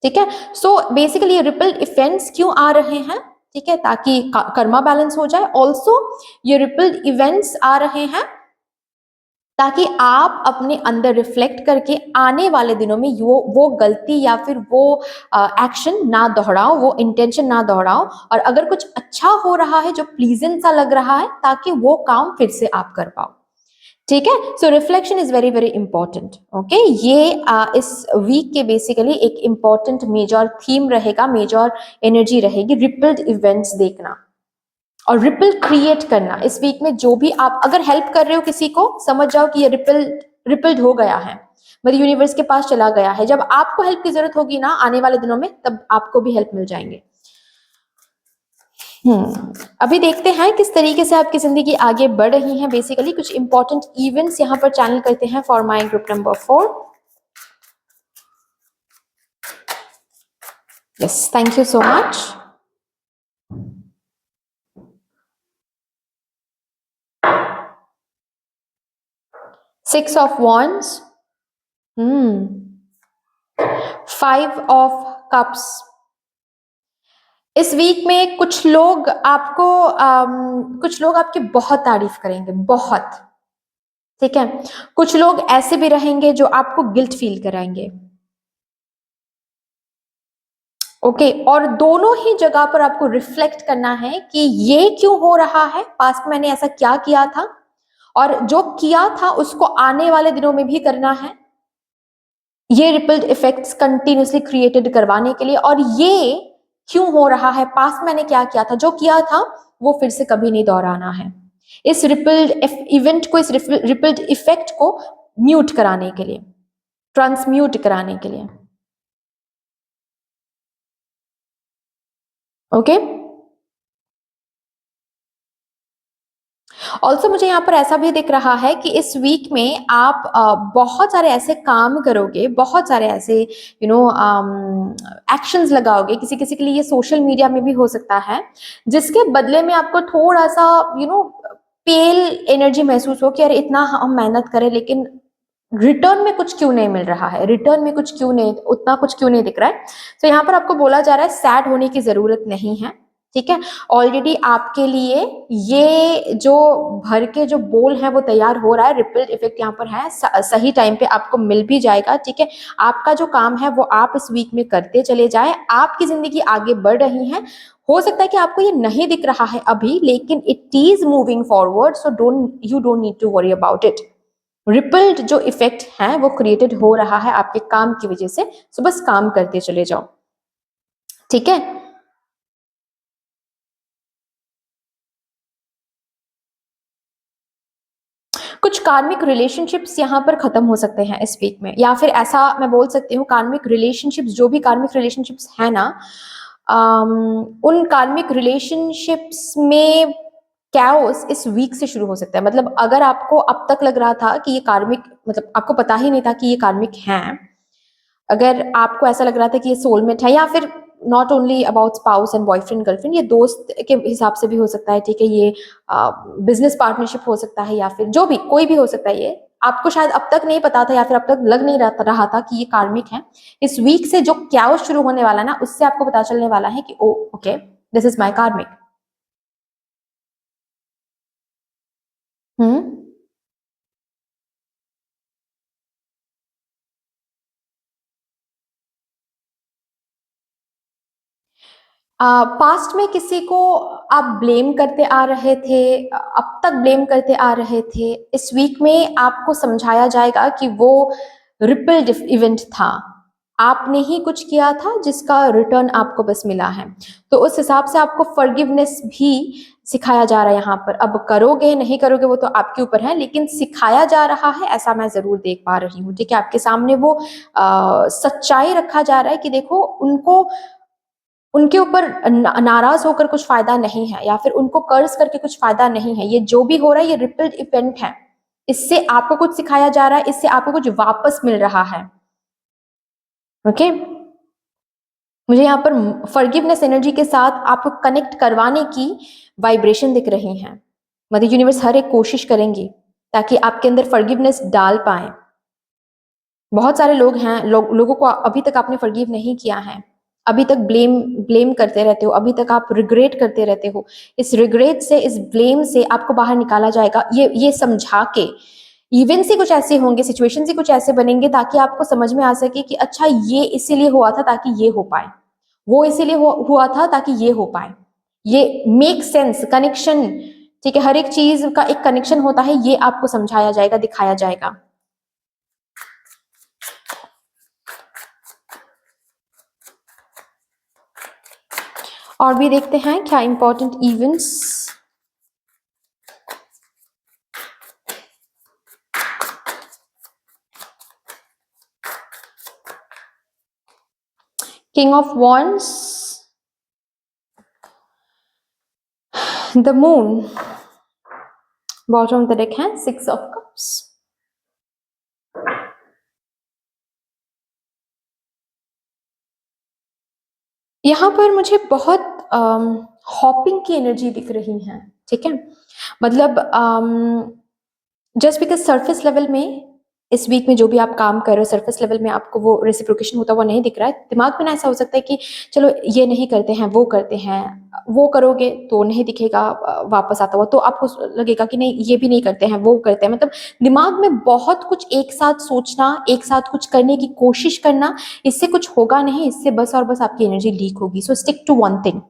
ठीक है, सो बेसिकली ये रिपल्ड इवेंट्स क्यों आ रहे हैं, ठीक है, ताकि कर्मा बैलेंस हो जाए। ऑल्सो ये रिपल्ड इवेंट्स आ रहे हैं ताकि आप अपने अंदर रिफ्लेक्ट करके आने वाले दिनों में वो गलती या फिर वो एक्शन ना दोहराओ, वो इंटेंशन ना दोहराओ, और अगर कुछ अच्छा हो रहा है जो प्लीजेंट सा लग रहा है, ताकि वो काम फिर से आप कर पाओ। ठीक है, so reflection is very very important. Okay, ये इस वीक के बेसिकली एक इंपॉर्टेंट मेजर थीम रहेगा, मेजर एनर्जी रहेगी, रिपल्ड इवेंट्स देखना और रिपल क्रिएट करना। इस वीक में जो भी आप अगर हेल्प कर रहे हो किसी को, समझ जाओ कि ये रिपल्ड हो गया है, मतलब यूनिवर्स के पास चला गया है। जब आपको हेल्प की जरूरत होगी ना आने वाले दिनों में, तब आपको भी हेल्प मिल जाएंगे। अभी देखते हैं किस तरीके से आपकी जिंदगी आगे बढ़ रही है। बेसिकली कुछ इंपॉर्टेंट इवेंट्स यहाँ पर चैनल करते हैं for my group number 4। Yes, thank you so much. Six of Wands, 5 of Cups। इस वीक में कुछ लोग आपको कुछ लोग आपकी बहुत तारीफ करेंगे, बहुत। ठीक है, कुछ लोग ऐसे भी रहेंगे जो आपको गिल्ट फील कराएंगे। ओके, और दोनों ही जगह पर आपको रिफ्लेक्ट करना है कि ये क्यों हो रहा है, पास्ट में मैंने ऐसा क्या किया था, और जो किया था उसको आने वाले दिनों में भी करना है। ये रिपल्ड इफेक्ट्स कंटिन्यूसली क्रिएटेड करवाने के लिए, और ये क्यों हो रहा है, पास्ट मैंने क्या किया था, जो किया था वो फिर से कभी नहीं दोहराना है। इस रिपल्ड इवेंट को, इस रिपल्ड इफेक्ट को म्यूट कराने के लिए, ट्रांसम्यूट कराने के लिए। ओके, ऑल्सो मुझे यहाँ पर ऐसा भी दिख रहा है कि इस वीक में आप बहुत सारे ऐसे काम करोगे, बहुत सारे ऐसे एक्शंस लगाओगे। किसी किसी के लिए ये सोशल मीडिया में भी हो सकता है, जिसके बदले में आपको थोड़ा सा पेल एनर्जी महसूस हो कि यार इतना हम मेहनत करें लेकिन रिटर्न में कुछ क्यों नहीं मिल रहा है, रिटर्न में कुछ क्यों नहीं, उतना कुछ क्यों नहीं दिख रहा है। तो यहाँ पर आपको बोला जा रहा है सैड होने की जरूरत नहीं है। ठीक है, ऑलरेडी आपके लिए ये जो भर के जो बोल है वो तैयार हो रहा है, रिपल इफेक्ट यहाँ पर है, सही टाइम पे आपको मिल भी जाएगा। ठीक है, आपका जो काम है वो आप इस वीक में करते चले जाए, आपकी जिंदगी आगे बढ़ रही है। हो सकता है कि आपको ये नहीं दिख रहा है अभी, लेकिन it is moving forward, so you don't need to worry about it. Rippled जो इफेक्ट है वो क्रिएटेड हो रहा है आपके काम की वजह से, सो बस काम करते चले जाओ। ठीक है, कुछ कार्मिक रिलेशनशिप्स यहाँ पर खत्म हो सकते हैं इस वीक में, या फिर ऐसा मैं बोल सकती हूँ कार्मिक रिलेशनशिप्स, जो भी कार्मिक रिलेशनशिप्स है ना, उन कार्मिक रिलेशनशिप्स में कैओस इस वीक से शुरू हो सकता है। मतलब अगर आपको अब तक लग रहा था कि ये कार्मिक, मतलब आपको पता ही नहीं था कि ये कार्मिक हैं, अगर आपको ऐसा लग रहा था कि ये सोलमेट है, या फिर not only about spouse and boyfriend girlfriend, ये दोस्त के हिसाब से भी हो सकता है, ठीक है, ये बिजनेस पार्टनरशिप हो सकता है, या फिर जो भी कोई भी हो सकता है। ये आपको शायद अब तक नहीं पता था या फिर अब तक लग नहीं रहा था कि ये कार्मिक है। इस वीक से जो क्या शुरू होने वाला है ना, उससे आपको पता चलने वाला है कि ओ ओके, दिस इज माय कार्मिक। हम्म। पास्ट में किसी को आप ब्लेम करते आ रहे थे, अब तक ब्लेम करते आ रहे थे, इस वीक में आपको समझाया जाएगा कि वो रिपल इवेंट था, आपने ही कुछ किया था जिसका रिटर्न आपको बस मिला है। तो उस हिसाब से आपको फॉरगिवनेस भी सिखाया जा रहा है यहाँ पर। अब करोगे नहीं करोगे वो तो आपके ऊपर है, लेकिन सिखाया जा रहा है ऐसा मैं जरूर देख पा रही हूँ, ठीक है। आपके सामने वो सच्चाई रखा जा रहा है कि देखो, उनको उनके ऊपर नाराज होकर कुछ फायदा नहीं है, या फिर उनको कर्ज करके कुछ फायदा नहीं है। ये जो भी हो रहा है ये रिपल इवेंट है, इससे आपको कुछ सिखाया जा रहा है, इससे आपको कुछ वापस मिल रहा है। ओके, मुझे यहाँ पर फॉरगिवनेस एनर्जी के साथ आपको कनेक्ट करवाने की वाइब्रेशन दिख रही हैं। मदर यूनिवर्स हर एक कोशिश करेंगी ताकि आपके अंदर फॉरगिवनेस डाल पाए। बहुत सारे लोग हैं, लोगों को अभी तक आपने फॉरगिव नहीं किया है, अभी तक ब्लेम ब्लेम करते रहते हो, अभी तक आप रिग्रेट करते रहते हो। इस रिग्रेट से, इस ब्लेम से आपको बाहर निकाला जाएगा, ये समझा के। इवेंट्स ही कुछ ऐसे होंगे, सिचुएशंस ही कुछ ऐसे बनेंगे ताकि आपको समझ में आ सके कि अच्छा ये इसीलिए हुआ था ताकि ये हो पाए, वो इसीलिए हुआ था ताकि ये हो पाए। ये मेक सेंस, कनेक्शन, ठीक है, हर एक चीज का एक कनेक्शन होता है, ये आपको समझाया जाएगा, दिखाया जाएगा। और भी देखते हैं क्या important events. King of wands, the moon, bottom of the deck है सिक्स ऑफ कप्स। यहां पर मुझे बहुत हॉपिंग की एनर्जी दिख रही है, ठीक है। मतलब जस्ट बिकॉज सरफेस लेवल में इस वीक में जो भी आप काम कर रहे हो, सरफेस लेवल में आपको वो रेसिप्रोकेशन होता हुआ नहीं दिख रहा है। दिमाग में ना ऐसा हो सकता है कि चलो ये नहीं करते हैं, वो करते हैं, वो करोगे तो नहीं दिखेगा वापस आता हुआ, तो आपको लगेगा कि नहीं ये भी नहीं करते हैं, वो करते हैं। मतलब दिमाग में बहुत कुछ एक साथ सोचना, एक साथ कुछ करने की कोशिश करना, इससे कुछ होगा नहीं, इससे बस और बस आपकी एनर्जी लीक होगी। So stick to one thing,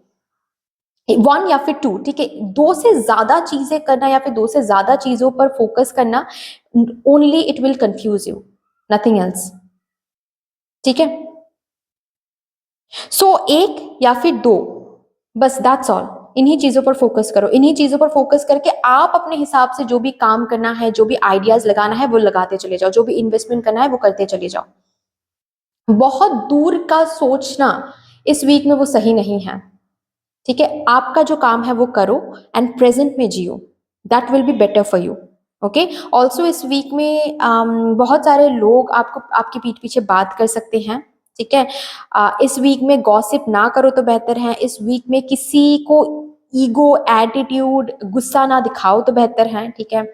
one या फिर टू, ठीक है। दो से ज्यादा चीजें करना या फिर दो से ज्यादा चीजों पर फोकस करना, only it will confuse you, nothing else, ठीक है। सो एक या फिर दो, बस दैट्स ऑल। इन्हीं चीजों पर फोकस करो, इन्हीं चीजों पर फोकस करके आप अपने हिसाब से जो भी काम करना है, जो भी आइडियाज लगाना है वो लगाते चले जाओ, जो भी इन्वेस्टमेंट करना है वो करते चले जाओ। बहुत दूर का सोचना इस वीक में वो सही नहीं है, ठीक है। आपका जो काम है वो करो एंड प्रेजेंट में जियो, that will be better for you. Okay, also इस वीक में बहुत सारे लोग आपको आपके पीठ पीछे बात कर सकते हैं, ठीक है। इस वीक में गॉसिप ना करो तो बेहतर है। इस वीक में किसी को ईगो, एटीट्यूड, गुस्सा ना दिखाओ तो बेहतर है, ठीक है।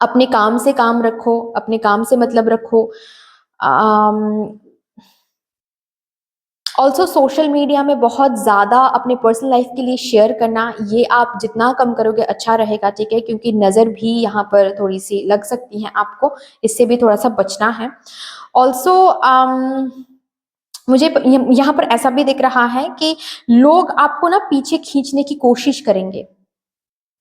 अपने काम से काम रखो, अपने काम से मतलब रखो। ऑल्सो सोशल मीडिया में बहुत ज़्यादा अपने पर्सनल लाइफ के लिए शेयर करना, ये आप जितना कम करोगे अच्छा रहेगा, ठीक है, क्योंकि नज़र भी यहाँ पर थोड़ी सी लग सकती है आपको, इससे भी थोड़ा सा बचना है। ऑल्सो मुझे यहाँ पर ऐसा भी दिख रहा है कि लोग आपको ना पीछे खींचने की कोशिश करेंगे,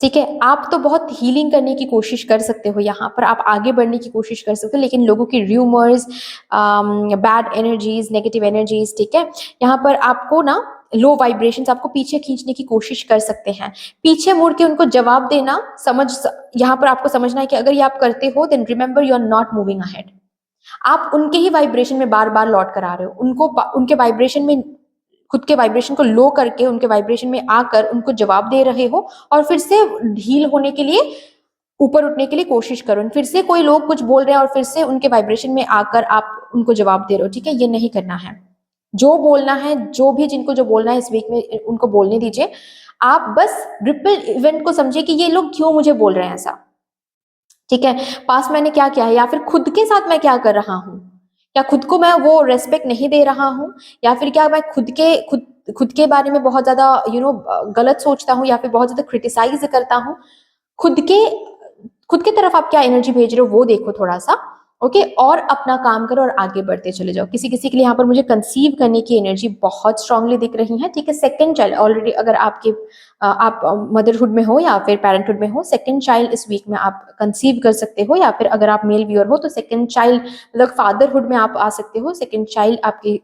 ठीक है। आप तो बहुत हीलिंग करने की कोशिश कर सकते हो, यहाँ पर आप आगे बढ़ने की कोशिश कर सकते हो, लेकिन लोगों की rumours, bad energies, negative energies, ठीक है, यहाँ पर आपको ना लो वाइब्रेशंस आपको पीछे खींचने की कोशिश कर सकते हैं। पीछे मुड़ के उनको जवाब देना, यहाँ पर आपको समझना है कि अगर ये आप करते हो then remember you are not moving ahead. आप उनके ही वाइब्रेशन में बार बार लौट कर आ रहे हो, उनको उनके वाइब्रेशन में, खुद के वाइब्रेशन को लो करके उनके वाइब्रेशन में आकर उनको जवाब दे रहे हो, और फिर से हील होने के लिए, ऊपर उठने के लिए कोशिश करो। फिर से कोई लोग कुछ बोल रहे हैं और फिर से उनके वाइब्रेशन में आकर आप उनको जवाब दे रहे हो, ठीक है, ये नहीं करना है। जो बोलना है, जो भी जिनको जो बोलना है इस वीक में उनको बोलने दीजिए। आप बस रिपल इवेंट को समझिए कि ये लोग क्यों मुझे बोल रहे हैं ऐसा, ठीक है, पास मैंने क्या किया है, या फिर खुद के साथ मैं क्या कर रहा हूँ, क्या खुद को मैं वो रेस्पेक्ट नहीं दे रहा हूँ, या फिर क्या मैं खुद के बारे में बहुत ज्यादा गलत सोचता हूँ, या फिर बहुत ज्यादा क्रिटिसाइज करता हूँ। खुद के खुद की तरफ आप क्या एनर्जी भेज रहे हो वो देखो थोड़ा सा, ओके, और अपना काम करो और आगे बढ़ते चले जाओ। किसी किसी के लिए यहाँ पर मुझे कंसीव करने की एनर्जी बहुत स्ट्रांगली दिख रही है, ठीक है। सेकंड चाइल्ड ऑलरेडी, अगर आप मदरहुड में हो या फिर पेरेंटहुड में हो, सेकंड चाइल्ड इस वीक में आप कंसीव कर सकते हो, या फिर अगर आप मेल व्यूअर हो तो सेकंड चाइल्ड मतलब फादरहुड में आप आ सकते हो, सेकंड चाइल्ड आपकी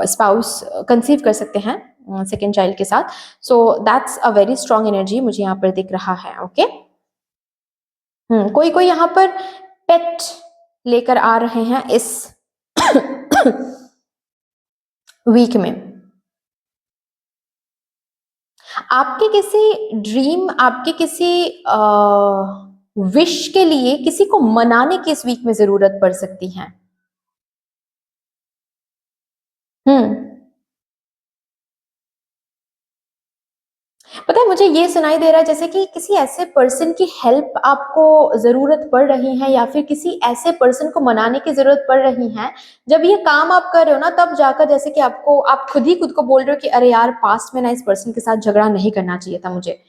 स्पाउस कंसीव कर सकते हैं सेकेंड चाइल्ड के साथ। So that's a very strong energy मुझे यहाँ पर दिख रहा है, ओके। कोई कोई यहाँ पर पेट लेकर आ रहे हैं इस वीक में। आपके किसी ड्रीम, आपके किसी विश के लिए किसी को मनाने की इस वीक में जरूरत पड़ सकती है। पता है, मुझे ये सुनाई दे रहा है जैसे कि किसी ऐसे पर्सन की हेल्प आपको जरूरत पड़ रही है, या फिर किसी ऐसे पर्सन को मनाने की जरूरत पड़ रही है। जब ये काम आप कर रहे हो ना, तब जाकर जैसे कि आप खुद को बोल रहे हो कि अरे यार, पास्ट में ना इस पर्सन के साथ झगड़ा नहीं करना चाहिए था मुझे।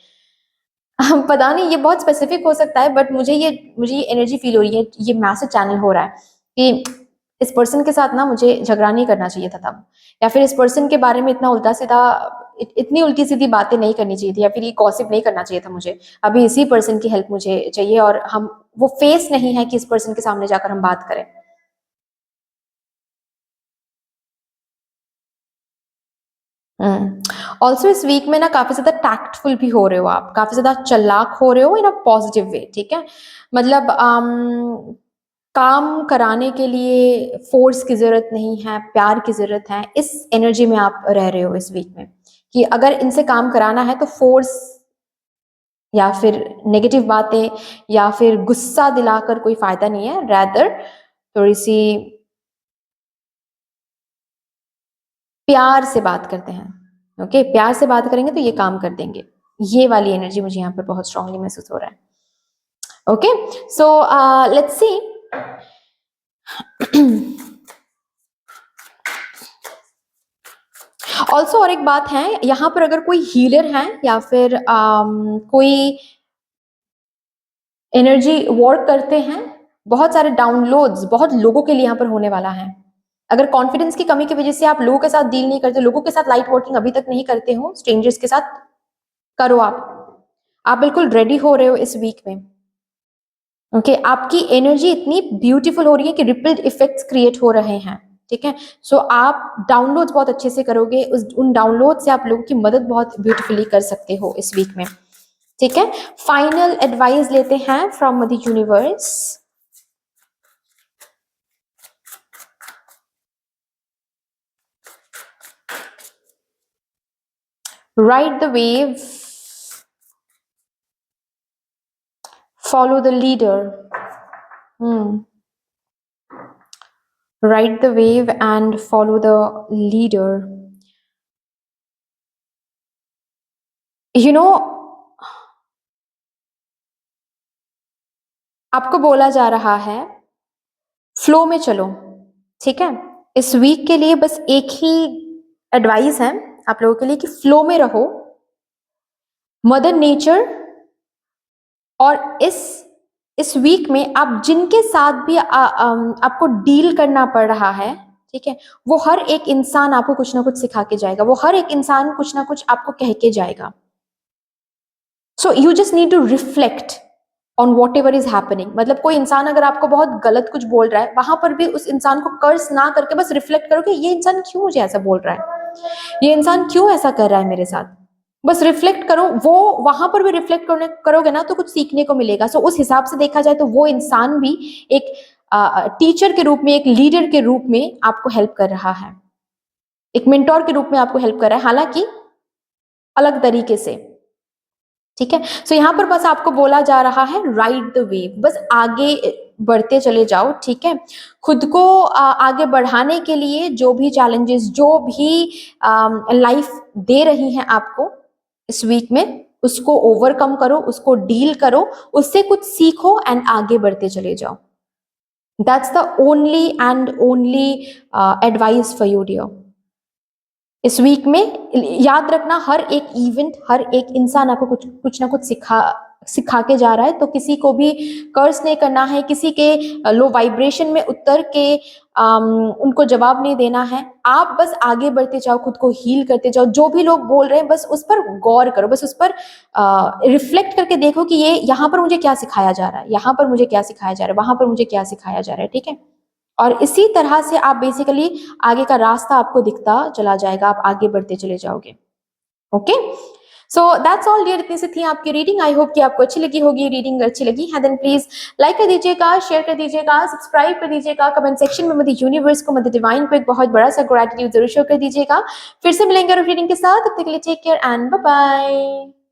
पता नहीं, ये बहुत स्पेसिफिक हो सकता है, बट मुझे ये एनर्जी फील हो रही है, ये मैसेज चैनल हो रहा है कि इस पर्सन के साथ ना मुझे झगड़ा नहीं करना चाहिए था तब, या फिर इस पर्सन के बारे में इतना उल्टा सीधा इतनी उल्टी सीधी बातें नहीं करनी चाहिए थी, या फिर ये गॉसिप नहीं करना चाहिए था मुझे। अभी इसी पर्सन की हेल्प मुझे चाहिए, और हम वो फेस नहीं है कि इस पर्सन के सामने जाकर हम बात करें। ऑल्सो इस वीक में ना काफी ज्यादा टैक्टफुल भी हो रहे हो आप, काफी ज्यादा चालाक हो रहे हो इन अ पॉजिटिव वे, ठीक है। मतलब काम कराने के लिए फोर्स की जरूरत नहीं है, प्यार की जरूरत है। इस एनर्जी में आप रह रहे हो इस वीक में, कि अगर इनसे काम कराना है तो फोर्स या फिर नेगेटिव बातें या फिर गुस्सा दिलाकर कोई फायदा नहीं है। रैदर थोड़ी सी प्यार से बात करते हैं, ओके, प्यार से बात करेंगे तो ये काम कर देंगे। ये वाली एनर्जी मुझे यहाँ पर बहुत स्ट्रांगली महसूस हो रहा है, okay. So let's see. Also और एक बात है, यहाँ पर अगर कोई हीलर है या फिर कोई एनर्जी वर्क करते हैं, बहुत सारे डाउनलोड्स बहुत लोगों के लिए यहाँ पर होने वाला है। अगर कॉन्फिडेंस की कमी की वजह से आप लोगों के साथ डील नहीं करते, लोगों के साथ लाइट वर्किंग अभी तक नहीं करते हो, स्ट्रेंजर्स के साथ करो आप बिल्कुल रेडी हो रहे हो इस वीक में, ओके। आपकी एनर्जी इतनी ब्यूटीफुल हो रही है कि रिपल्ड इफेक्ट्स क्रिएट हो रहे हैं, ठीक है। सो आप डाउनलोड्स बहुत अच्छे से करोगे, उन डाउनलोड से आप लोगों की मदद बहुत ब्यूटीफुली कर सकते हो इस वीक में, ठीक है। फाइनल एडवाइस लेते हैं from the universe. Ride the wave, follow the leader. Ride the wave and follow the leader. You know, आपको बोला जा रहा है फ्लो में चलो, ठीक है। इस वीक के लिए बस एक ही एडवाइस है आप लोगों के लिए कि फ्लो में रहो। मदर नेचर और इस वीक में आप जिनके साथ भी आपको डील करना पड़ रहा है, ठीक है, वो हर एक इंसान आपको कुछ ना कुछ सिखा के जाएगा, वो हर एक इंसान कुछ ना कुछ आपको कह के जाएगा। So you just need to reflect on whatever is happening. मतलब कोई इंसान अगर आपको बहुत गलत कुछ बोल रहा है, वहां पर भी उस इंसान को कर्स ना करके बस रिफ्लेक्ट करो कि ये इंसान क्यों मुझे ऐसा बोल रहा है, ये इंसान क्यों ऐसा कर रहा है मेरे साथ। बस रिफ्लेक्ट करो, वो वहां पर भी रिफ्लेक्ट करोगे ना तो कुछ सीखने को मिलेगा। सो उस हिसाब से देखा जाए तो वो इंसान भी एक टीचर के रूप में, एक लीडर के रूप में आपको हेल्प कर रहा है, एक मेंटोर के रूप में आपको हेल्प कर रहा है, हालांकि अलग तरीके से। ठीक है। सो यहाँ पर बस आपको बोला जा रहा है राइड द वेव, बस आगे बढ़ते चले जाओ, ठीक है। खुद को आगे बढ़ाने के लिए जो भी चैलेंजेस, जो भी लाइफ दे रही हैं आपको इस वीक में, उसको ओवरकम करो, उसको डील करो, उससे कुछ सीखो एंड आगे बढ़ते चले जाओ। That's the only and only advice for you dear. इस वीक में याद रखना, हर एक इवेंट, हर एक इंसान आपको कुछ ना कुछ सिखा के जा रहा है। तो किसी को भी कर्ज नहीं करना है, किसी के लो वाइब्रेशन में उतर के उनको जवाब नहीं देना है। आप बस आगे बढ़ते जाओ, खुद को हील करते जाओ। जो भी लोग बोल रहे हैं बस उस पर गौर करो, बस उस पर रिफ्लेक्ट करके देखो कि ये यहाँ पर मुझे क्या सिखाया जा रहा है, यहाँ पर मुझे क्या सिखाया जा रहा है, वहां पर मुझे क्या सिखाया जा रहा है, ठीक है। और इसी तरह से आप बेसिकली आगे का रास्ता आपको दिखता चला जाएगा, आप आगे बढ़ते चले जाओगे। Okay, so that's all dear. इतनी सी थी आपकी रीडिंग। आई होप कि आपको अच्छी लगी होगी। रीडिंग अच्छी लगी है देन प्लीज लाइक कर दीजिएगा, शेयर कर दीजिएगा, सब्सक्राइब कर दीजिएगा, कमेंट सेक्शन में मदर यूनिवर्स को, मदर डिवाइन को एक बहुत बड़ा सा ग्रेटिट्यूड जरूर शो कर दीजिएगा। फिर से मिलेंगे रीडिंग के साथ, तब तक के लिए take care and bye bye.